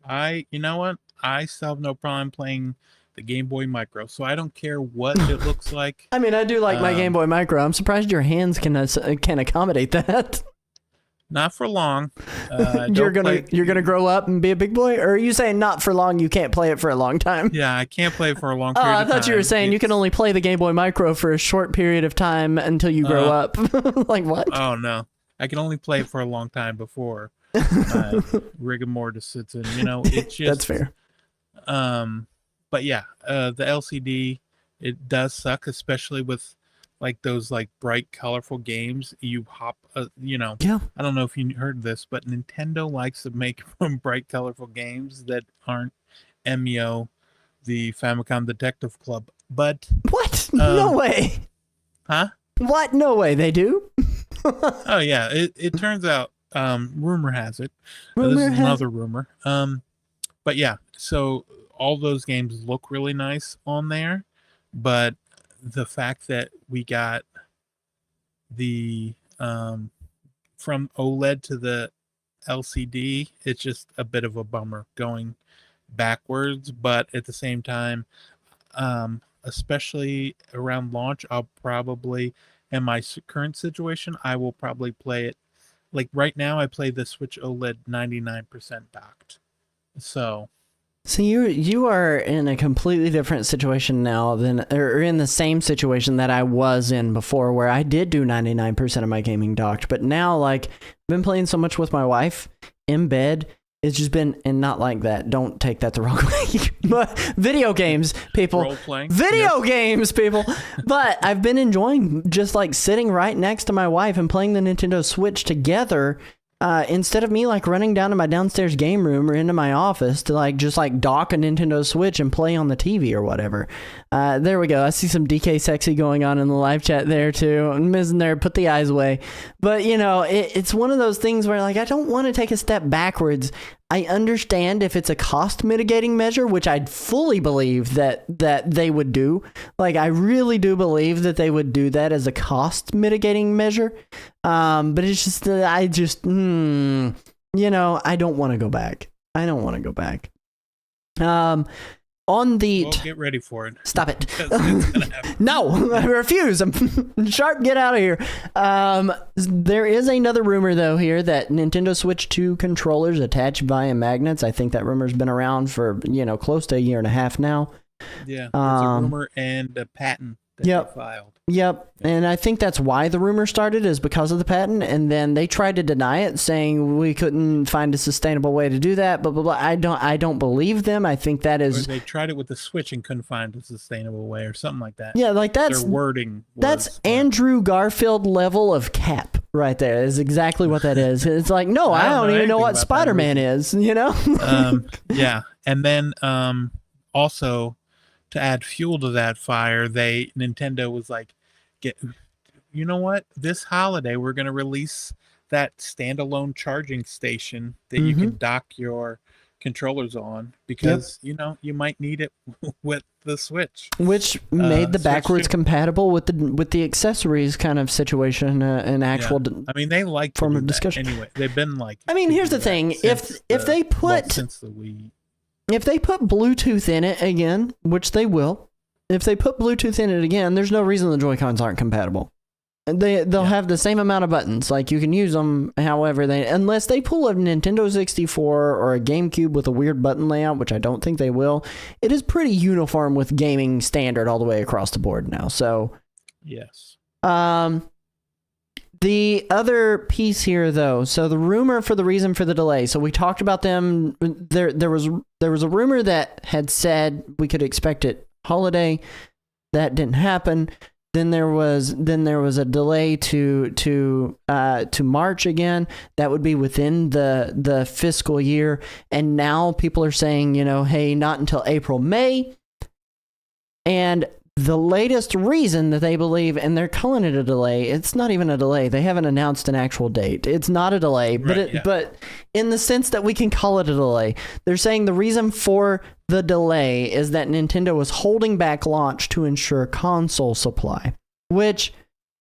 Well, you know what? I still have no problem playing the Game Boy Micro, so I don't care what it looks like. I mean, I do like my Game Boy Micro. I'm surprised your hands can accommodate that. Not for long. You're gonna grow up and be a big boy, or are you saying not for long? You can't play it for a long time. Yeah, I can't play it for a long period of time. I thought you were saying you can only play the Game Boy Micro for a short period of time until you grow up. Like what? Oh no, I can only play it for a long time before rigor mortis sits in. It's just that's fair. But yeah, the LCD, it does suck, especially with like those like bright, colorful games. You hop, Yeah. I don't know if you heard this, but Nintendo likes to make from bright, colorful games that aren't Emio, the Famicom Detective Club. But What? No way. huh? What? No way. They do? Oh yeah, it turns out. Rumor has it. Rumor This is has- another rumor. But yeah, so all those games look really nice on there, but the fact that we got the from OLED to the LCD, it's just a bit of a bummer going backwards. But at the same time, especially around launch, I'll probably, in my current situation, I will probably play it. Like right now, I play the Switch OLED 99% docked. So you are in a completely different situation now or in the same situation that I was in before, where I did do 99% of my gaming docked, but now like I've been playing so much with my wife in bed. It's just been, and not like that. Don't take that the wrong way. But video games, people. role playing. Video games, people. But I've been enjoying just like sitting right next to my wife and playing the Nintendo Switch together. Instead of me like running down to my downstairs game room or into my office to like just like dock a Nintendo Switch and play on the TV or whatever. There we go. I see some DK sexy going on in the live chat there too. I'm missing there. Put the eyes away. But you know, it's one of those things where like I don't want to take a step backwards. I understand if it's a cost mitigating measure, which I'd fully believe that they would do. Like I really do believe that they would do that as a cost mitigating measure. But it's just that I just, I don't want to go back. I don't want to go back. On the... Well, get ready for it. Stop it. Because it's gonna happen. No, I refuse. I'm sharp. Get out of here. There is another rumor though here that Nintendo Switch 2 controllers attach via magnets. I think that rumor's been around for close to a year and a half now. Yeah, it's a rumor and a patent that they filed. Yep, and I think that's why the rumor started, is because of the patent, and then they tried to deny it, saying we couldn't find a sustainable way to do that. Blah blah blah. I don't believe them. I think that Or is. they tried it with the Switch and couldn't find a sustainable way, or something like that. Yeah, like that's Their wording. That's Andrew Garfield level of cap right there. Is exactly what that is. It's like, no, I don't even know anything what about that Spider-Man is. You know. Yeah, and then also to add fuel to that fire, Nintendo was like, you know what? This holiday we're going to release that standalone charging station that you can dock your controllers on, because you might need it with the Switch, Which made the Switch backwards 2. compatible with the accessories kind of situation, an actual. I mean, they like form to of do that discussion. anyway. They've been like. I mean, to here's do the that thing: since if they put since the Wii. If they put Bluetooth in it again, which they will, if they put Bluetooth in it again, there's no reason the Joy-Cons aren't compatible. They'll have the same amount of buttons. Like you can use them however unless they pull a Nintendo 64 or a GameCube with a weird button layout, which I don't think they will. It is pretty uniform with gaming standard all the way across the board now. So Yes. the other piece here, though, so the rumor for the reason for the delay. So we talked about them. There was a rumor that had said we could expect it holiday. That didn't happen. Then there was a delay to March again. That would be within the fiscal year. And now people are saying, hey, not until April, May. And the latest reason that they believe, and they're calling it a delay, it's not even a delay. They haven't announced an actual date. It's not a delay, but in the sense that we can call it a delay, they're saying the reason for the delay is that Nintendo was holding back launch to ensure console supply, which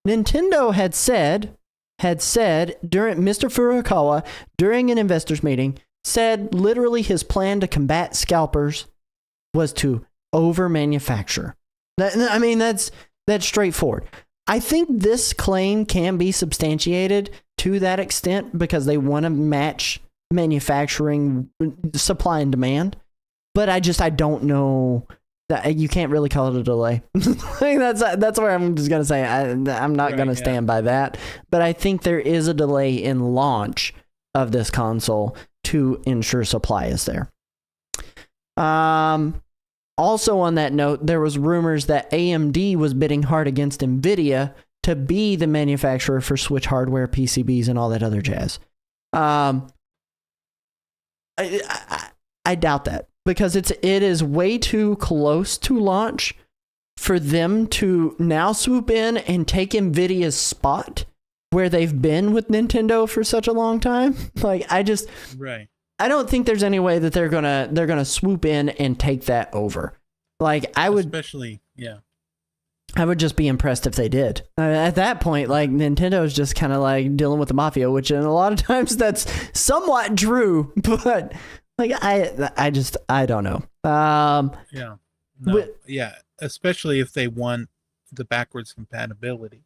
Nintendo had said during Mr. Furukawa during an investors meeting, said literally his plan to combat scalpers was to over manufacture. I mean, that's straightforward. I think this claim can be substantiated to that extent because they want to match manufacturing supply and demand. But I don't know that you can't really call it a delay. That's where I'm just gonna say I'm not gonna stand by that. But I think there is a delay in launch of this console to ensure supply is there. also on that note, there was rumors that AMD was bidding hard against Nvidia to be the manufacturer for Switch hardware, PCBs, and all that other jazz. I doubt that, because it is way too close to launch for them to now swoop in and take Nvidia's spot where they've been with Nintendo for such a long time. Like, I don't think there's any way that they're gonna swoop in and take that over. Like, I would just be impressed if they did. At that point, like, Nintendo is just kind of like dealing with the mafia, which in a lot of times that's somewhat true, but like, I don't know. Especially if they want the backwards compatibility.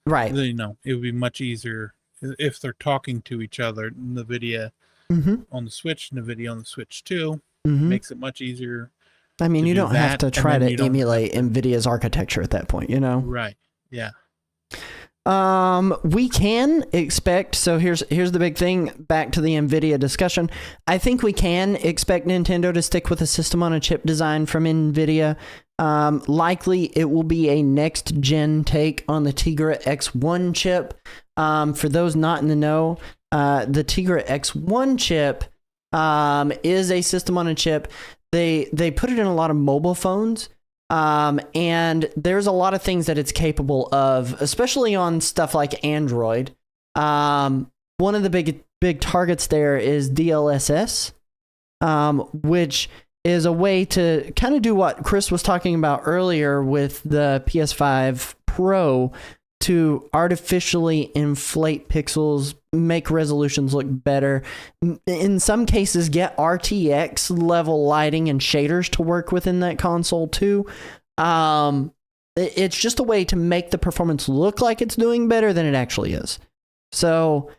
Right. You know, it would be much easier if they're talking to each other. NVIDIA on the Switch, NVIDIA on the Switch 2 makes it much easier. I mean, you don't have to try to emulate NVIDIA's architecture at that point, you know? Right. Yeah. We can expect, so here's the big thing, back to the NVIDIA discussion. I think we can expect Nintendo to stick with a system on a chip design from NVIDIA. Likely it will be a next gen take on the Tegra X1 chip. For those not in the know, the Tegra X1 chip is a system on a chip. They put it in a lot of mobile phones. And there's a lot of things that it's capable of, especially on stuff like Android. One of the big targets there is DLSS, which is a way to kind of do what Chris was talking about earlier with the PS5 Pro, to artificially inflate pixels, make resolutions look better. In some cases, get RTX level lighting and shaders to work within that console too. It's just a way to make the performance look like it's doing better than it actually is. So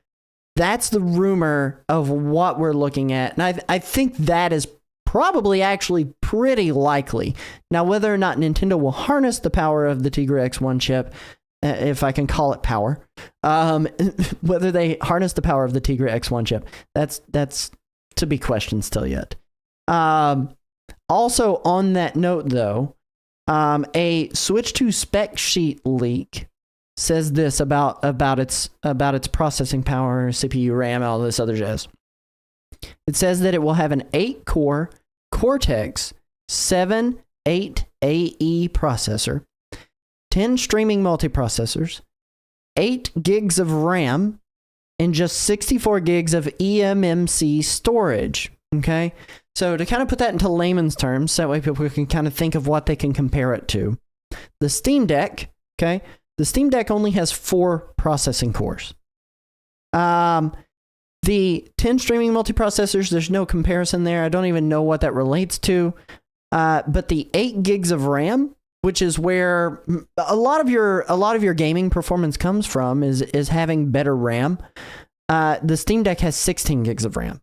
that's the rumor of what we're looking at. And I think that is probably actually pretty likely. Now, whether or not Nintendo will harness the power of the Tegra X1 chip, if I can call it power, whether they harness the power of the Tegra X1 chip, that's to be questioned still yet. Also on that note though, a Switch 2 spec sheet leak says this about its processing power, CPU, RAM, all this other jazz. It says that it will have an 8-core Cortex 7/8AE processor, 10 streaming multiprocessors, 8 gigs of RAM, and just 64 gigs of eMMC storage. Okay? So to kind of put that into layman's terms, so that way people can kind of think of what they can compare it to. The Steam Deck, okay? The Steam Deck only has 4 processing cores. The 10 streaming multiprocessors, there's no comparison there. I don't even know what that relates to. But the 8 gigs of RAM, which is where a lot of your gaming performance comes from, is having better RAM. The Steam Deck has 16 gigs of RAM.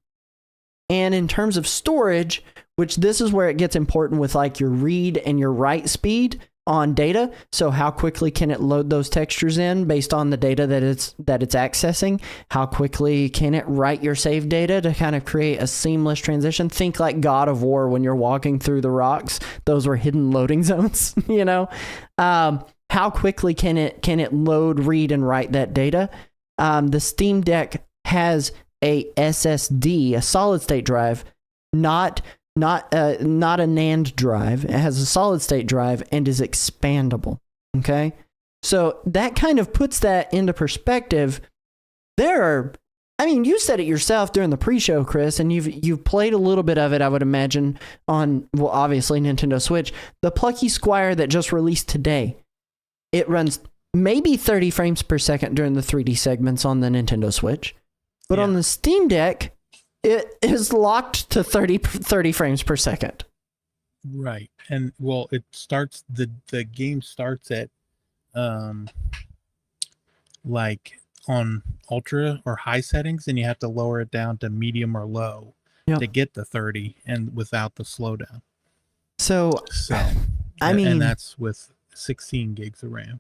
And in terms of storage, which this is where it gets important with like your read and your write speed on data. So how quickly can it load those textures in based on the data that it's accessing? How quickly can it write your save data to kind of create a seamless transition? Think like God of War when you're walking through the rocks. Those were hidden loading zones, you know? How quickly can it load, read, and write that data? The Steam Deck has a SSD, a solid state drive, not a NAND drive. It has a solid state drive and is expandable. Okay, so that kind of puts that into perspective. I mean, you said it yourself during the pre-show, Chris, and you've played a little bit of it, I would imagine, on, well, obviously Nintendo Switch. The Plucky Squire that just released today, it runs maybe 30 frames per second during the 3D segments on the Nintendo Switch, but on the Steam Deck, it is locked to 30 frames per second. Right. And well, it starts, the game starts at like on ultra or high settings, and you have to lower it down to medium or low to get the 30 and without the slowdown. So I mean, and that's with 16 gigs of RAM.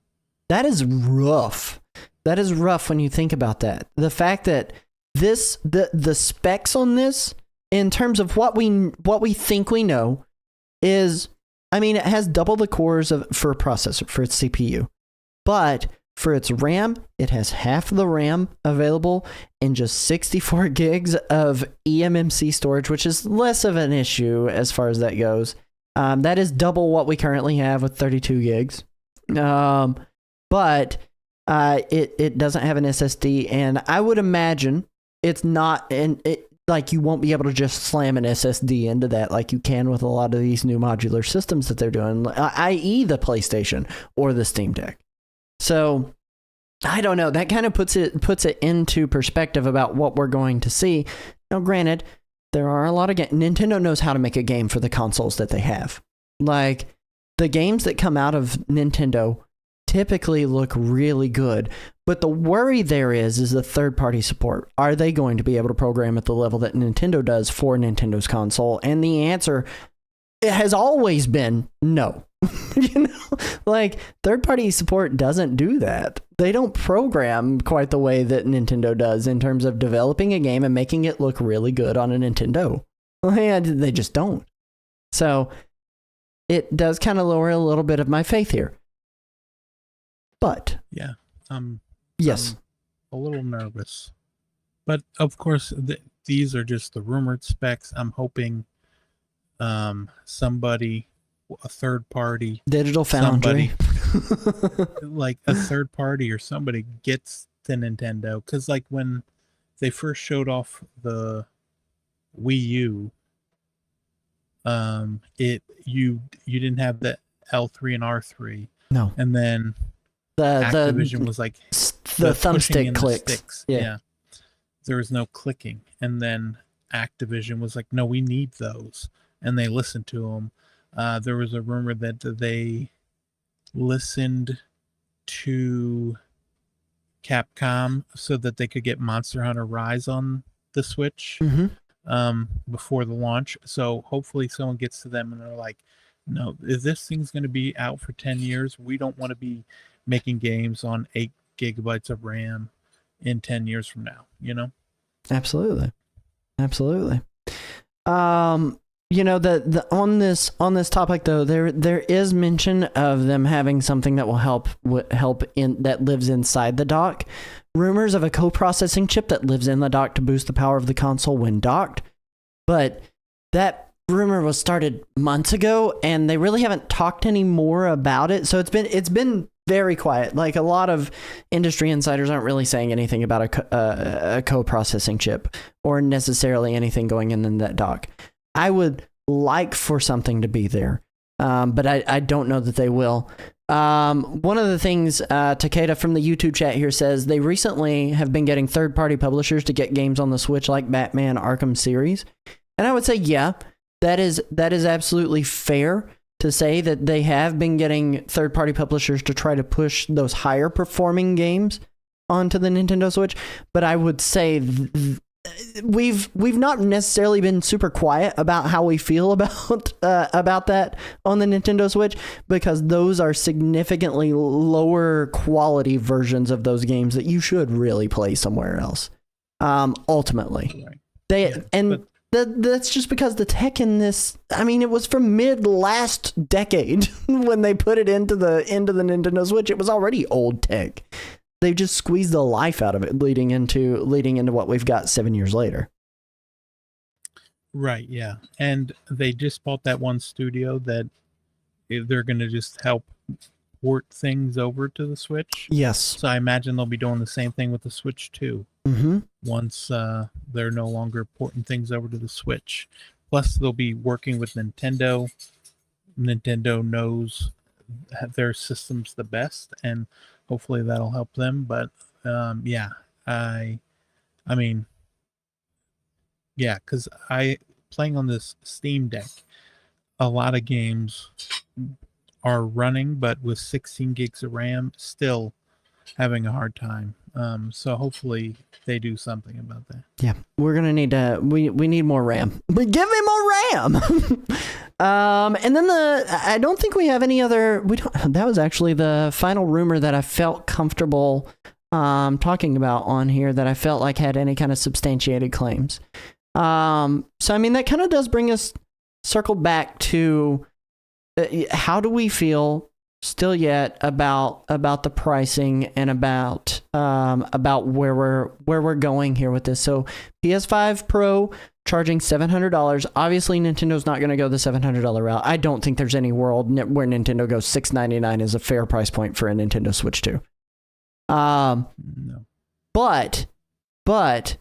That is rough. That is rough when you think about that. The fact that the specs on this, in terms of what we think we know, is I mean, it has double the cores for a processor, for its CPU. But for its RAM, it has half the RAM available and just 64 gigs of eMMC storage, which is less of an issue as far as that goes. That is double what we currently have with 32 gigs. But it doesn't have an SSD, and I would imagine it's not, like you won't be able to just slam an SSD into that like you can with a lot of these new modular systems that they're doing, i.e. the PlayStation or the Steam Deck. So I don't know. That kind of puts it into perspective about what we're going to see. Now, granted, there are a lot of Nintendo knows how to make a game for the consoles that they have. Like, the games that come out of Nintendo typically look really good, but the worry there is the third-party support. Are they going to be able to program at the level that Nintendo does for Nintendo's console? And the answer, it has always been no. You know, like, third-party support doesn't do that. They don't program quite the way that Nintendo does in terms of developing a game and making it look really good on a Nintendo. They just don't. So it does kind of lower a little bit of my faith here. But yeah, yes, I'm a little nervous, but of course these are just the rumored specs. I'm hoping somebody, a third party, Digital Foundry, like a third party or somebody gets to Nintendo, because like when they first showed off the Wii U, you didn't have the L3 and R3. No, and then Activision was like the thumbstick clicks. Yeah. There was no clicking. And then Activision was like, no, we need those. And they listened to them. There was a rumor that they listened to Capcom so that they could get Monster Hunter Rise on the Switch before the launch. So hopefully someone gets to them and they're like, no, if this thing's going to be out for 10 years, we don't want to be making games on 8 gigabytes of RAM in 10 years from now, you know? Absolutely. You know, the on this topic though, there is mention of them having something that will help that lives inside the dock. Rumors of a co-processing chip that lives in the dock to boost the power of the console when docked. But that rumor was started months ago, and they really haven't talked any more about it. So it's been very quiet. Like, a lot of industry insiders aren't really saying anything about a co-processing chip or necessarily anything going in that dock. I would like for something to be there, but I don't know that they will. One of the things Takeda from the YouTube chat here says, they recently have been getting third-party publishers to get games on the Switch like Batman Arkham series. And I would say, yeah, that is absolutely fair to say that they have been getting third-party publishers to try to push those higher performing games onto the Nintendo Switch. But I would say we've not necessarily been super quiet about how we feel about that on the Nintendo Switch, because those are significantly lower quality versions of those games that you should really play somewhere else. Ultimately, right. That's just because the tech in this, I mean, it was from mid last decade when they put it into the Nintendo Switch. It was already old tech. They just squeezed the life out of it, leading into what we've got 7 years later. Right, yeah. And they just bought that one studio that they're going to just help port things over to the Switch. Yes. So I imagine they'll be doing the same thing with the Switch too. Once they're no longer porting things over to the Switch. Plus, they'll be working with Nintendo. Nintendo knows their systems the best, and hopefully that'll help them. But because playing on this Steam Deck, a lot of games are running, but with 16 gigs of RAM, still having a hard time. So hopefully they do something about that. Yeah, we're gonna need we need more RAM. But give me more RAM. And then I don't think we have any other. That was actually the final rumor that I felt comfortable talking about on here, that I felt like had any kind of substantiated claims. So I mean, that kind of does bring us circled back to how do we feel still yet about the pricing and about where we're going here with this? So PS5 Pro charging $700. Obviously, Nintendo's not going to go the $700 route. I don't think there's any world where Nintendo goes $699 is a fair price point for a Nintendo Switch 2. No. But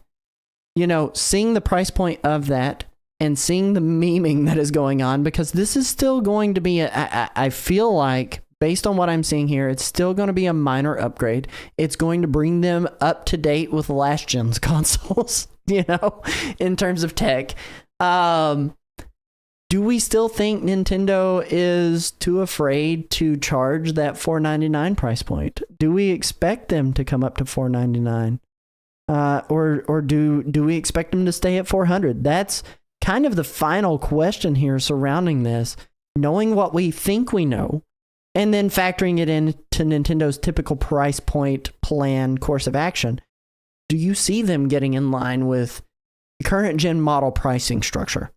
seeing the price point of that and seeing the memeing that is going on, because this is still going to be I feel like, based on what I'm seeing here, it's still going to be a minor upgrade. It's going to bring them up to date with last gen's consoles, in terms of tech. Do we still think Nintendo is too afraid to charge that $499 price point? Do we expect them to come up to $499? Or do we expect them to stay at $400? That's kind of the final question here surrounding this, knowing what we think we know, and then factoring it into Nintendo's typical price point plan course of action. Do you see them getting in line with the current gen model pricing structure?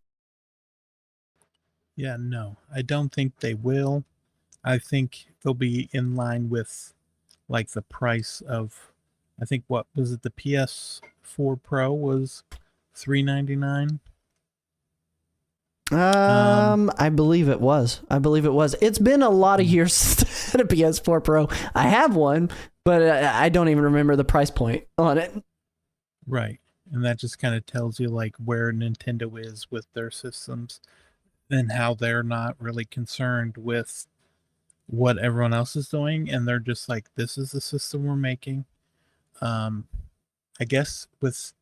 Yeah, no, I don't think they will. I think they'll be in line with like the price of, I think, what was it? The PS4 Pro was $399. I believe it was. It's been a lot of years since I had a PS4 Pro. I have one, but I don't even remember the price point on it. Right. And that just kind of tells you like where Nintendo is with their systems and how they're not really concerned with what everyone else is doing. And they're just like, this is the system we're making. I guess with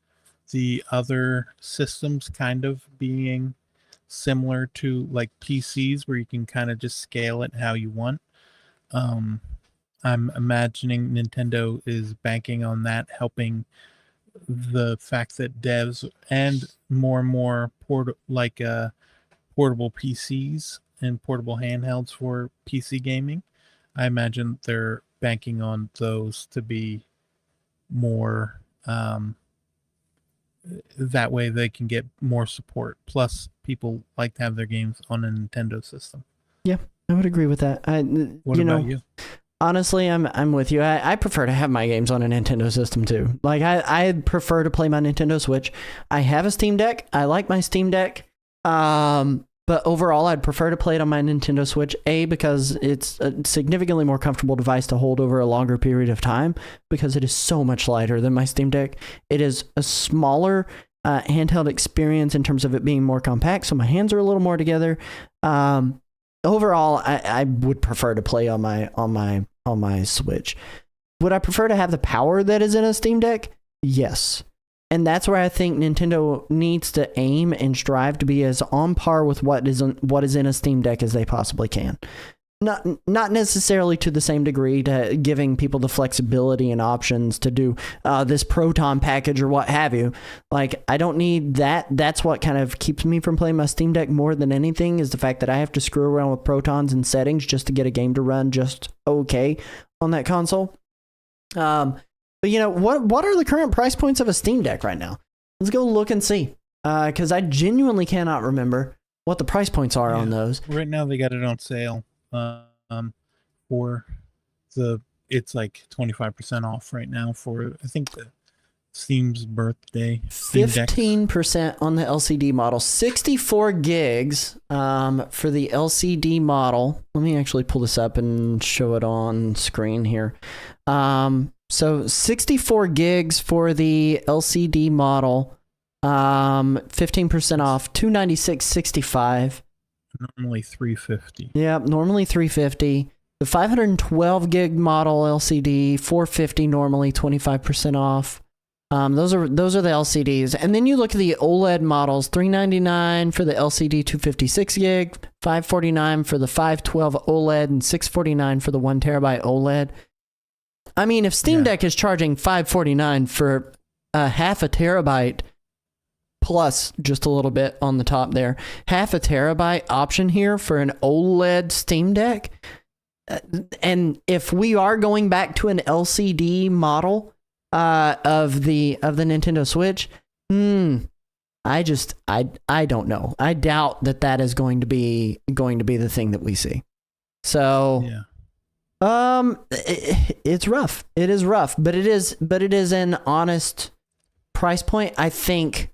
the other systems kind of being similar to like PCs where you can kind of just scale it how you want. I'm imagining Nintendo is banking on that, helping the fact that devs and more portable PCs and portable handhelds for PC gaming. I imagine they're banking on those to be more that way they can get more support. Plus, people like to have their games on a Nintendo system. Yeah, I would agree with that. What about you? Honestly, I'm with you. I prefer to have my games on a Nintendo system too. Like I prefer to play my Nintendo Switch. I have a Steam Deck. I like my Steam Deck. But overall, I'd prefer to play it on my Nintendo Switch, because it's a significantly more comfortable device to hold over a longer period of time, because it is so much lighter than my Steam Deck. It is a smaller handheld experience in terms of it being more compact, so my hands are a little more together. Overall, I would prefer to play on my Switch. Would I prefer to have the power that is in a Steam Deck? Yes. And that's where I think Nintendo needs to aim and strive to be as on par with what is in a Steam Deck as they possibly can. Not necessarily to the same degree to giving people the flexibility and options to do this Proton package or what have you. Like, I don't need that. That's what kind of keeps me from playing my Steam Deck more than anything, is the fact that I have to screw around with Protons and settings just to get a game to run just okay on that console. But what are the current price points of a Steam Deck right now? Let's go look and see. Because I genuinely cannot remember what the price points are on those. Right now they got it on sale. It's like 25% off right now for, I think, the Steam's birthday. 15% on the LCD model, 64 gigs for the LCD model. Let me actually pull this up and show it on screen here. So 64 gigs for the LCD model, 15% off, $296.65. Normally $350. Yeah, normally $350. The 512 gig model LCD, $450 normally, 25% off. Those are the LCDs. And then you look at the OLED models, $399 for the LCD 256 gig, $549 for the 512 OLED, and $649 for the 1 terabyte OLED. I mean, if Steam Deck is charging $549 for a half a terabyte, plus just a little bit on the top there, half a terabyte option here for an OLED Steam Deck, and if we are going back to an LCD model of the Nintendo Switch, I don't know. I doubt that is going to be the thing that we see. So Yeah. it's rough. It is rough, but it is an honest price point. I think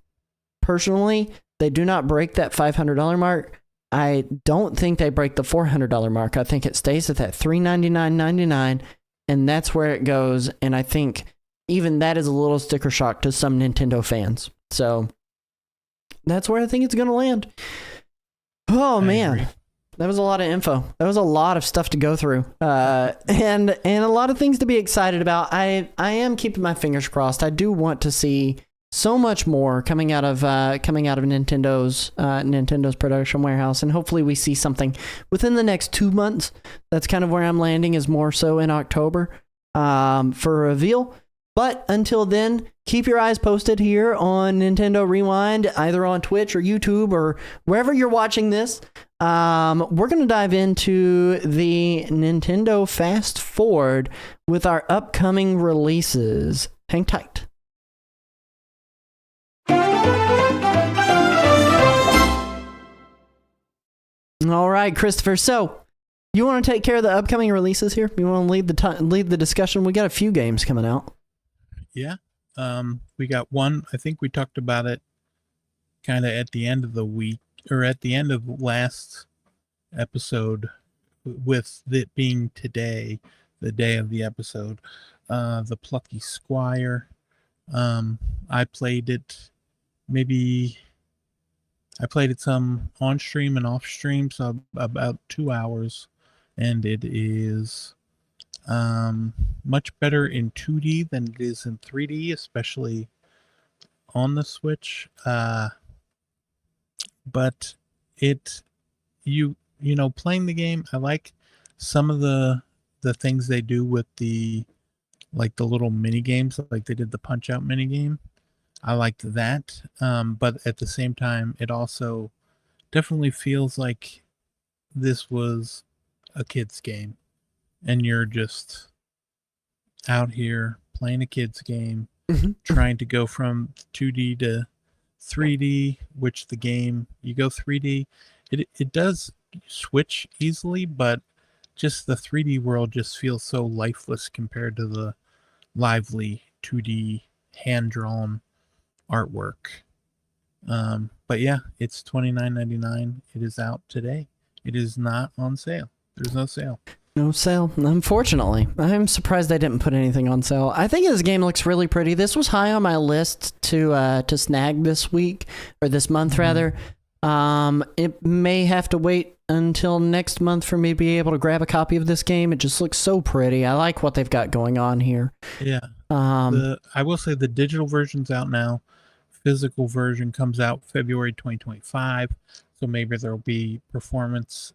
personally, they do not break that $500 mark. I don't think they break the $400 mark. I think it stays at that $399.99, and that's where it goes. And I think even that is a little sticker shock to some Nintendo fans. So that's where I think it's going to land. Oh, man. Agree. That was a lot of info. That was a lot of stuff to go through, and a lot of things to be excited about. I am keeping my fingers crossed. I do want to see so much more coming out of Nintendo's production warehouse, and hopefully we see something within the next 2 months. That's kind of where I'm landing, is more so in October for a reveal. But until then, keep your eyes posted here on Nintendo Rewind, either on Twitch or YouTube or wherever you're watching this. We're going to dive into the Nintendo Fast Forward with our upcoming releases. Hang tight. All right, Christopher. So, you want to take care of the upcoming releases here? You want to lead the discussion? We got a few games coming out. Yeah. We got one. I think we talked about it kind of at the end of the week, or at the end of last episode, with it being today, the day of the episode. The Plucky Squire. I played it some on stream and off stream, so about 2 hours, and it is much better in 2D than it is in 3D, especially on the Switch. But playing the game, I like some of the things they do with the little mini games, like they did the Punch Out mini game. I liked that, but at the same time, it also definitely feels like this was a kid's game, and you're just out here playing a kid's game, trying to go from 2D to 3D, which the game, you go 3D, it does switch easily, but just the 3D world just feels so lifeless compared to the lively 2D hand-drawn artwork. But yeah, it's $29.99. It is out today. It is not on sale. There's no sale. No sale, unfortunately. I'm surprised they didn't put anything on sale. I think this game looks really pretty. This was high on my list to snag this week, or this month rather. It may have to wait until next month for me to be able to grab a copy of this game. It just looks so pretty. I like what they've got going on here. Yeah. I will say the digital version's out now. Physical version comes out February 2025. So maybe there'll be performance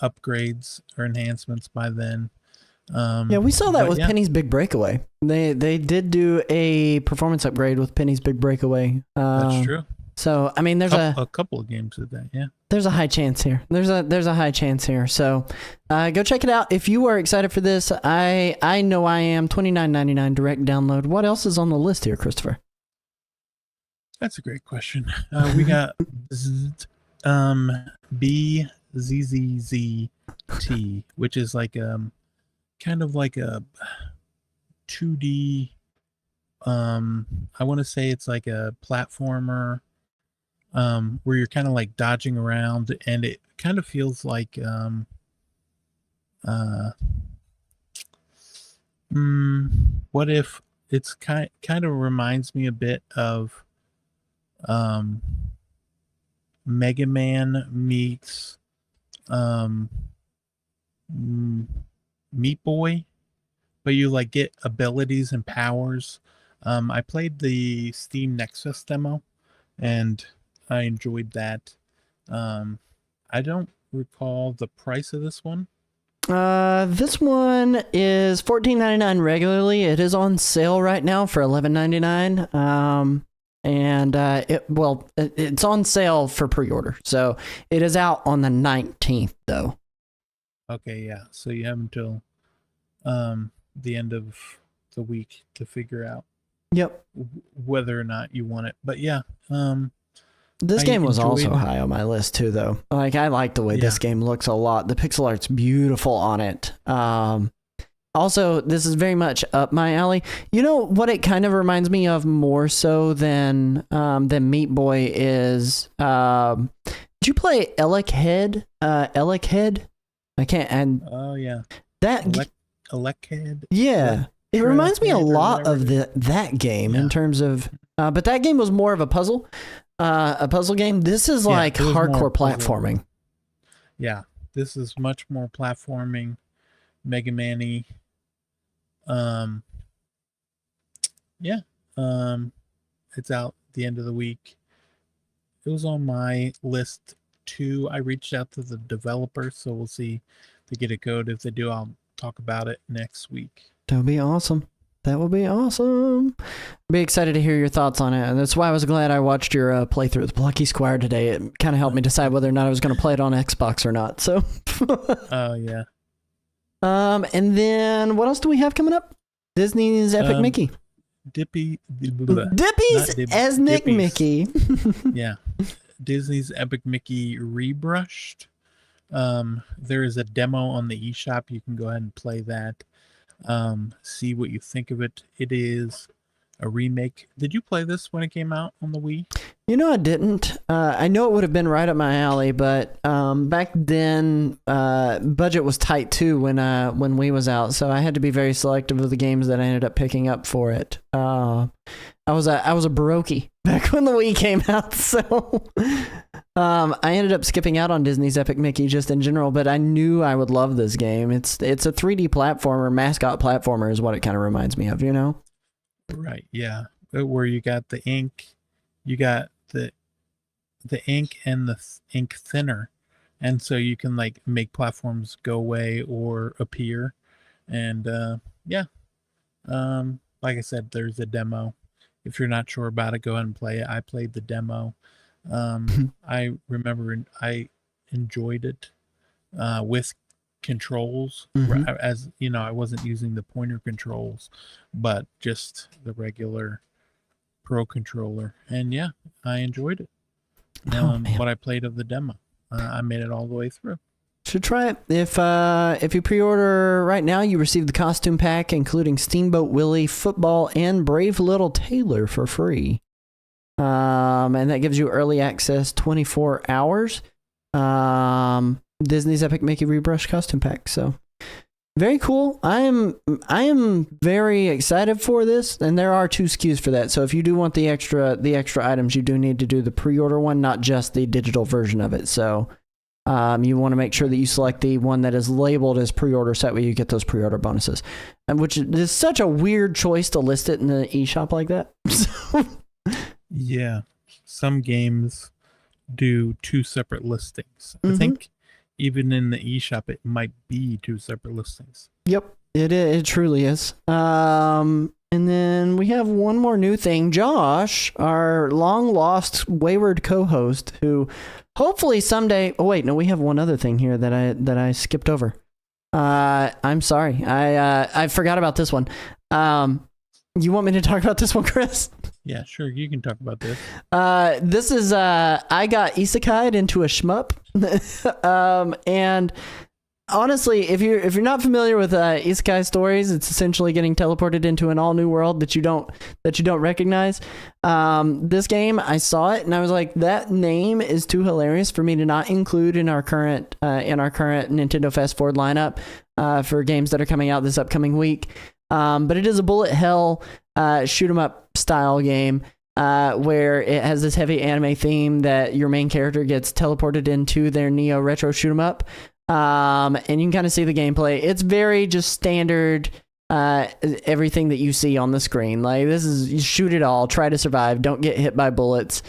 upgrades or enhancements by then. Yeah, we saw that with Penny's Big Breakaway. They did do a performance upgrade with Penny's Big Breakaway. That's true. So I mean, there's a couple of games of that. Yeah, there's a high chance here. There's a high chance here. So go check it out if you are excited for this. I know I am. $29.99 direct download. What else is on the list here, Christopher? That's a great question. We got BZZZT, which is like kind of like a 2D. I want to say it's like a platformer, where you're kind of like dodging around, and it kind of feels like what if it's kind of reminds me a bit of Mega Man meets Meat Boy, but you like get abilities and powers. I played the Steam Nexus demo, and I enjoyed that. I don't recall the price of this one. This one is $14.99 regularly. It is on sale right now for $11.99. And it's on sale for pre-order. So it is out on the 19th though. Okay, yeah. So you have until the end of the week to figure out Yep. whether or not you want it. But yeah, This game was also enjoyed- high on my list too, though. Like, I like the way this game looks a lot. The pixel art's beautiful on it. Also, this is very much up my alley. You know what it kind of reminds me of more so than Meat Boy is. Did you play Elec Head? Elec Head? I can't. And Oh yeah, that. Elechead. Yeah. It reminds me a Head or lot of whatever. that game in Yeah. terms of. But that game was more of a puzzle game. This is Yeah, like it was more hardcore puzzle. platforming. Yeah, this is much more platforming, Mega Man-y. Yeah. It's out the end of the week. It was on my list too. I reached out to the developer, so we'll see if they get a code. If they do, I'll talk about it next week. That would be awesome. That would be awesome. Be excited to hear your thoughts on it. And that's why I was glad I watched your playthrough with Plucky Squire today. It kind of helped me decide whether or not I was going to play it on Xbox or not. So, Oh yeah. and then what else do we have coming up? Disney's Epic Mickey. Dippy's Esnick Mickey. Yeah. Disney's Epic Mickey rebrushed. There is a demo on the eShop. You can go ahead and play that. See what you think of it. It is a remake. Did you play this when it came out on the Wii? You know, I didn't. I know it would have been right up my alley, but back then, budget was tight too when Wii was out, so I had to be very selective of the games that I ended up picking up for it. I was a baroque back when the Wii came out, so I ended up skipping out on Disney's Epic Mickey just in general. But I knew I would love this game. It's a 3D platformer, mascot platformer is what it kind of reminds me of. You know. Right. Yeah. Where you got the ink, you got the ink and the ink thinner, and so you can like make platforms go away or appear, and yeah. Like I said, there's a demo. If you're not sure about it, go ahead and play it. I played the demo. I remember I enjoyed it with controls. As you know, I wasn't using the pointer controls, but just the regular Pro controller. And yeah, I enjoyed it. What I played of the demo, I made it all the way through. Should try it. If you pre-order right now, you receive the costume pack, including Steamboat Willie, Football, and Brave Little Taylor for free. And that gives you early access 24 hours. Disney's Epic Mickey Rebrush costume pack. So very cool. I am very excited for this, and there are 2 SKUs for that. So if you do want the extra items, you do need to do the pre-order one, not just the digital version of it. So you want to make sure that you select the one that is labeled as pre-order, so that way you get those pre-order bonuses. And which is such a weird choice to list it in the eShop like that. Yeah, some games do 2 separate listings. I think even in the eShop, it might be 2 separate listings. Yep, it truly is. And then we have one more new thing. Josh, our long lost wayward co-host, who hopefully someday. Oh wait, no, we have one other thing here that I skipped over. I'm sorry, I forgot about this one. You want me to talk about this one, Chris? Yeah, sure. You can talk about this. This is I got isekai'd into a shmup, and honestly, if you're not familiar with isekai stories, it's essentially getting teleported into an all new world that you don't recognize. This game, I saw it and I was like, that name is too hilarious for me to not include in our current Nintendo Fast Forward lineup for games that are coming out this upcoming week. But it is a bullet hell shoot 'em up style game where it has this heavy anime theme that your main character gets teleported into their Neo retro shoot 'em up. And you can kind of see the gameplay. It's very just standard everything that you see on the screen. Like, this is, you shoot it all, try to survive, don't get hit by bullets.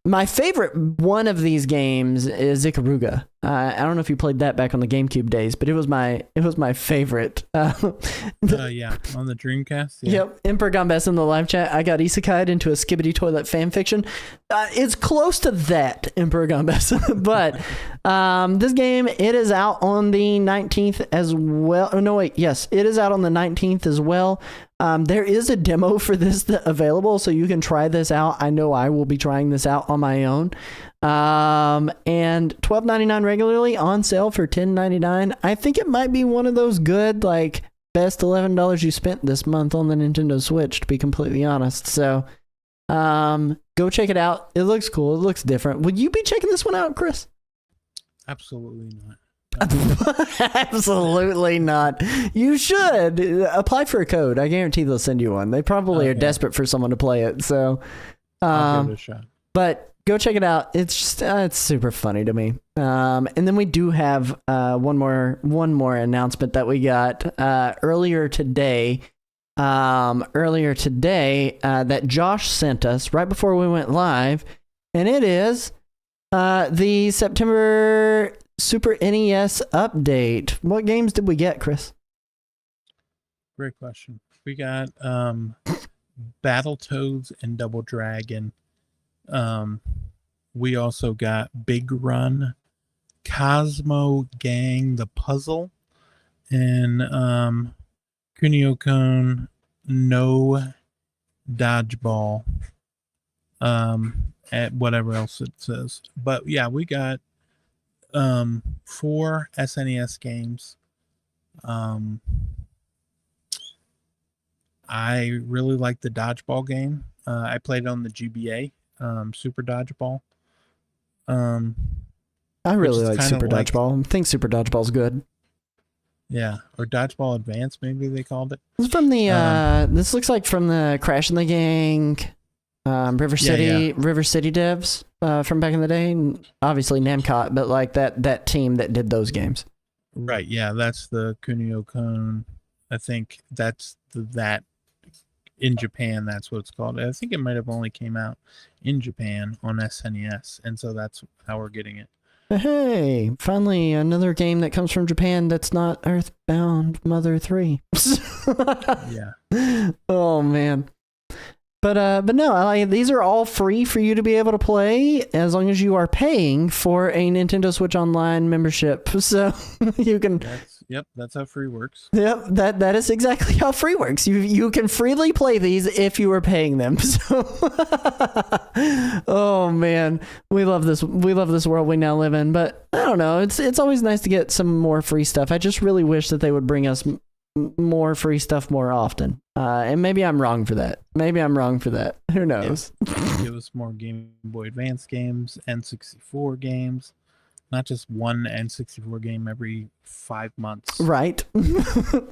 My favorite one of these games is Ikaruga. I don't know if you played that back on the GameCube days, but it was my favorite. Yeah, on the Dreamcast. Yeah. Yep, Emperor Gombess in the live chat. I got isekai'd into a Skibbity Toilet fan fiction. It's close to that, Emperor Gombess. But this game, it is out on the 19th as well. Oh, no, wait. Yes, it is out on the 19th as well. There is a demo for this available, so you can try this out. I know I will be trying this out on my own. And $12.99 regularly, on sale for $10.99. I think it might be one of those good, like, best $11 you spent this month on the Nintendo Switch, to be completely honest. So, go check it out. It looks cool. It looks different. Would you be checking this one out, Chris? Absolutely not. Absolutely not. You should apply for a code. I guarantee they'll send you one. They probably are desperate for someone to play it. So, I'll give it a shot. But go check it out. It's just it's super funny to me. And then we do have one more announcement that we got earlier today. That Josh sent us right before we went live, and it is the September Super NES update. What games did we get, Chris? Great question. We got Battletoads and Double Dragon. We also got Big Run, Cosmo Gang, The Puzzle, and Kunio-kun no Dodgeball. At whatever else it says. But yeah, we got 4 SNES games. I really like the dodgeball game. I played it on the GBA, Super Dodgeball. I really like Super Dodgeball. I think Super Dodgeball's good. Yeah, or Dodgeball Advance, maybe they called it. This is from the this looks like from the Crash and the Gang, River City devs from back in the day. Obviously Namcot, but like that team that did those games. Right, yeah, that's the Kunio-kun. I think that's that in Japan, that's what it's called. I think it might have only came out in Japan on SNES, and so that's how we're getting it. Hey, finally another game that comes from Japan that's not Earthbound Mother 3. Yeah. Oh man. But no, these are all free for you to be able to play as long as you are paying for a Nintendo Switch Online membership. So you can. That's how free works. Yep, that is exactly how free works. You can freely play these if you are paying them. So, oh man, we love this. We love this world we now live in. But I don't know. It's always nice to get some more free stuff. I just really wish that they would bring us more free stuff more often. And maybe I'm wrong for that. Who knows? Give us more Game Boy Advance games, N64 games. Not just one N64 game every 5 months. Right.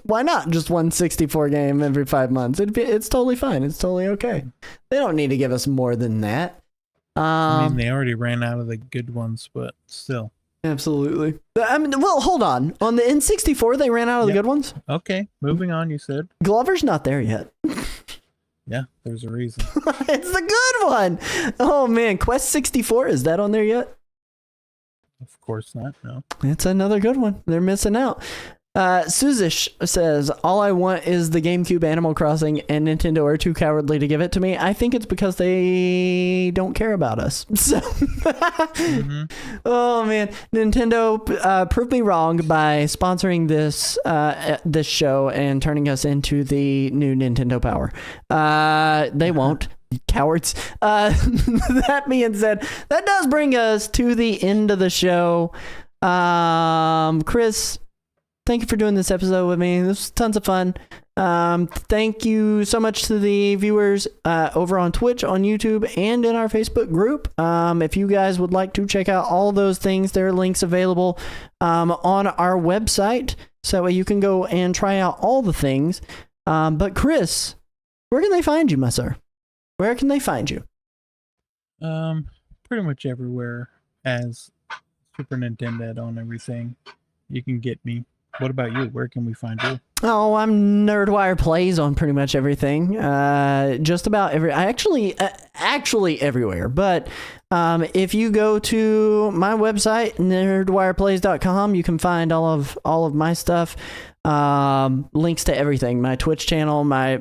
Why not just one 64 game every 5 months? It's totally fine. It's totally okay. They don't need to give us more than that. I mean, they already ran out of the good ones, but still. Absolutely. I mean, well, hold on. On the N64, they ran out of the good ones? Okay, moving on, you said. Glover's not there yet. Yeah, there's a reason. It's the good one. Oh, man. Quest 64, is that on there yet? Of course not, no. It's another good one. They're missing out. Suzish says, all I want is the GameCube Animal Crossing, and Nintendo are too cowardly to give it to me. I think it's because they don't care about us. So, Oh man, Nintendo proved me wrong by sponsoring this show and turning us into the new Nintendo Power. They won't. Cowards. That being said, that does bring us to the end of the show. Chris, thank you for doing this episode with me. This was tons of fun. Thank you so much to the viewers over on Twitch, on YouTube, and in our Facebook group. If you guys would like to check out all those things, there are links available on our website, so that way you can go and try out all the things. But Chris, where can they find you, my sir? Where can they find you? Pretty much everywhere as Super Nintendo on everything. You can get me. What about you? Where can we find you? Oh, I'm Nerdwire Plays on pretty much everything. Just about actually everywhere. But if you go to my website, nerdwireplays.com, you can find all of my stuff. Links to everything, my Twitch channel, my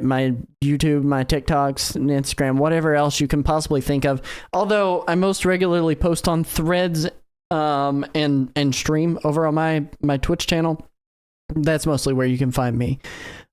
YouTube, my TikToks, and Instagram, whatever else you can possibly think of. Although I most regularly post on Threads and stream over on my Twitch channel. That's mostly where you can find me.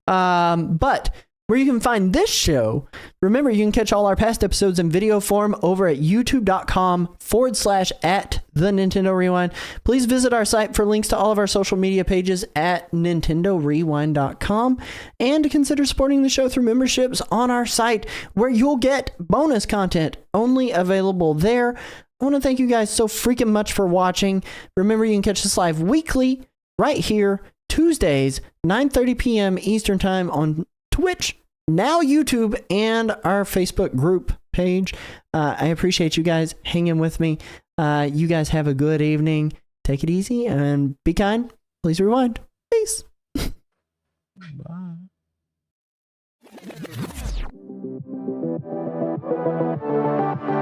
But where you can find this show. Remember, you can catch all our past episodes in video form over at youtube.com/@the Nintendo Rewind. Please visit our site for links to all of our social media pages at nintendorewind.com, and to consider supporting the show through memberships on our site, where you'll get bonus content only available there. I want to thank you guys so freaking much for watching. Remember, you can catch us live weekly right here, Tuesdays, 9:30 p.m. Eastern Time on Twitch, now YouTube, and our Facebook group page. I appreciate you guys hanging with me. You guys have a good evening. Take it easy and be kind. Please rewind. Peace. Bye.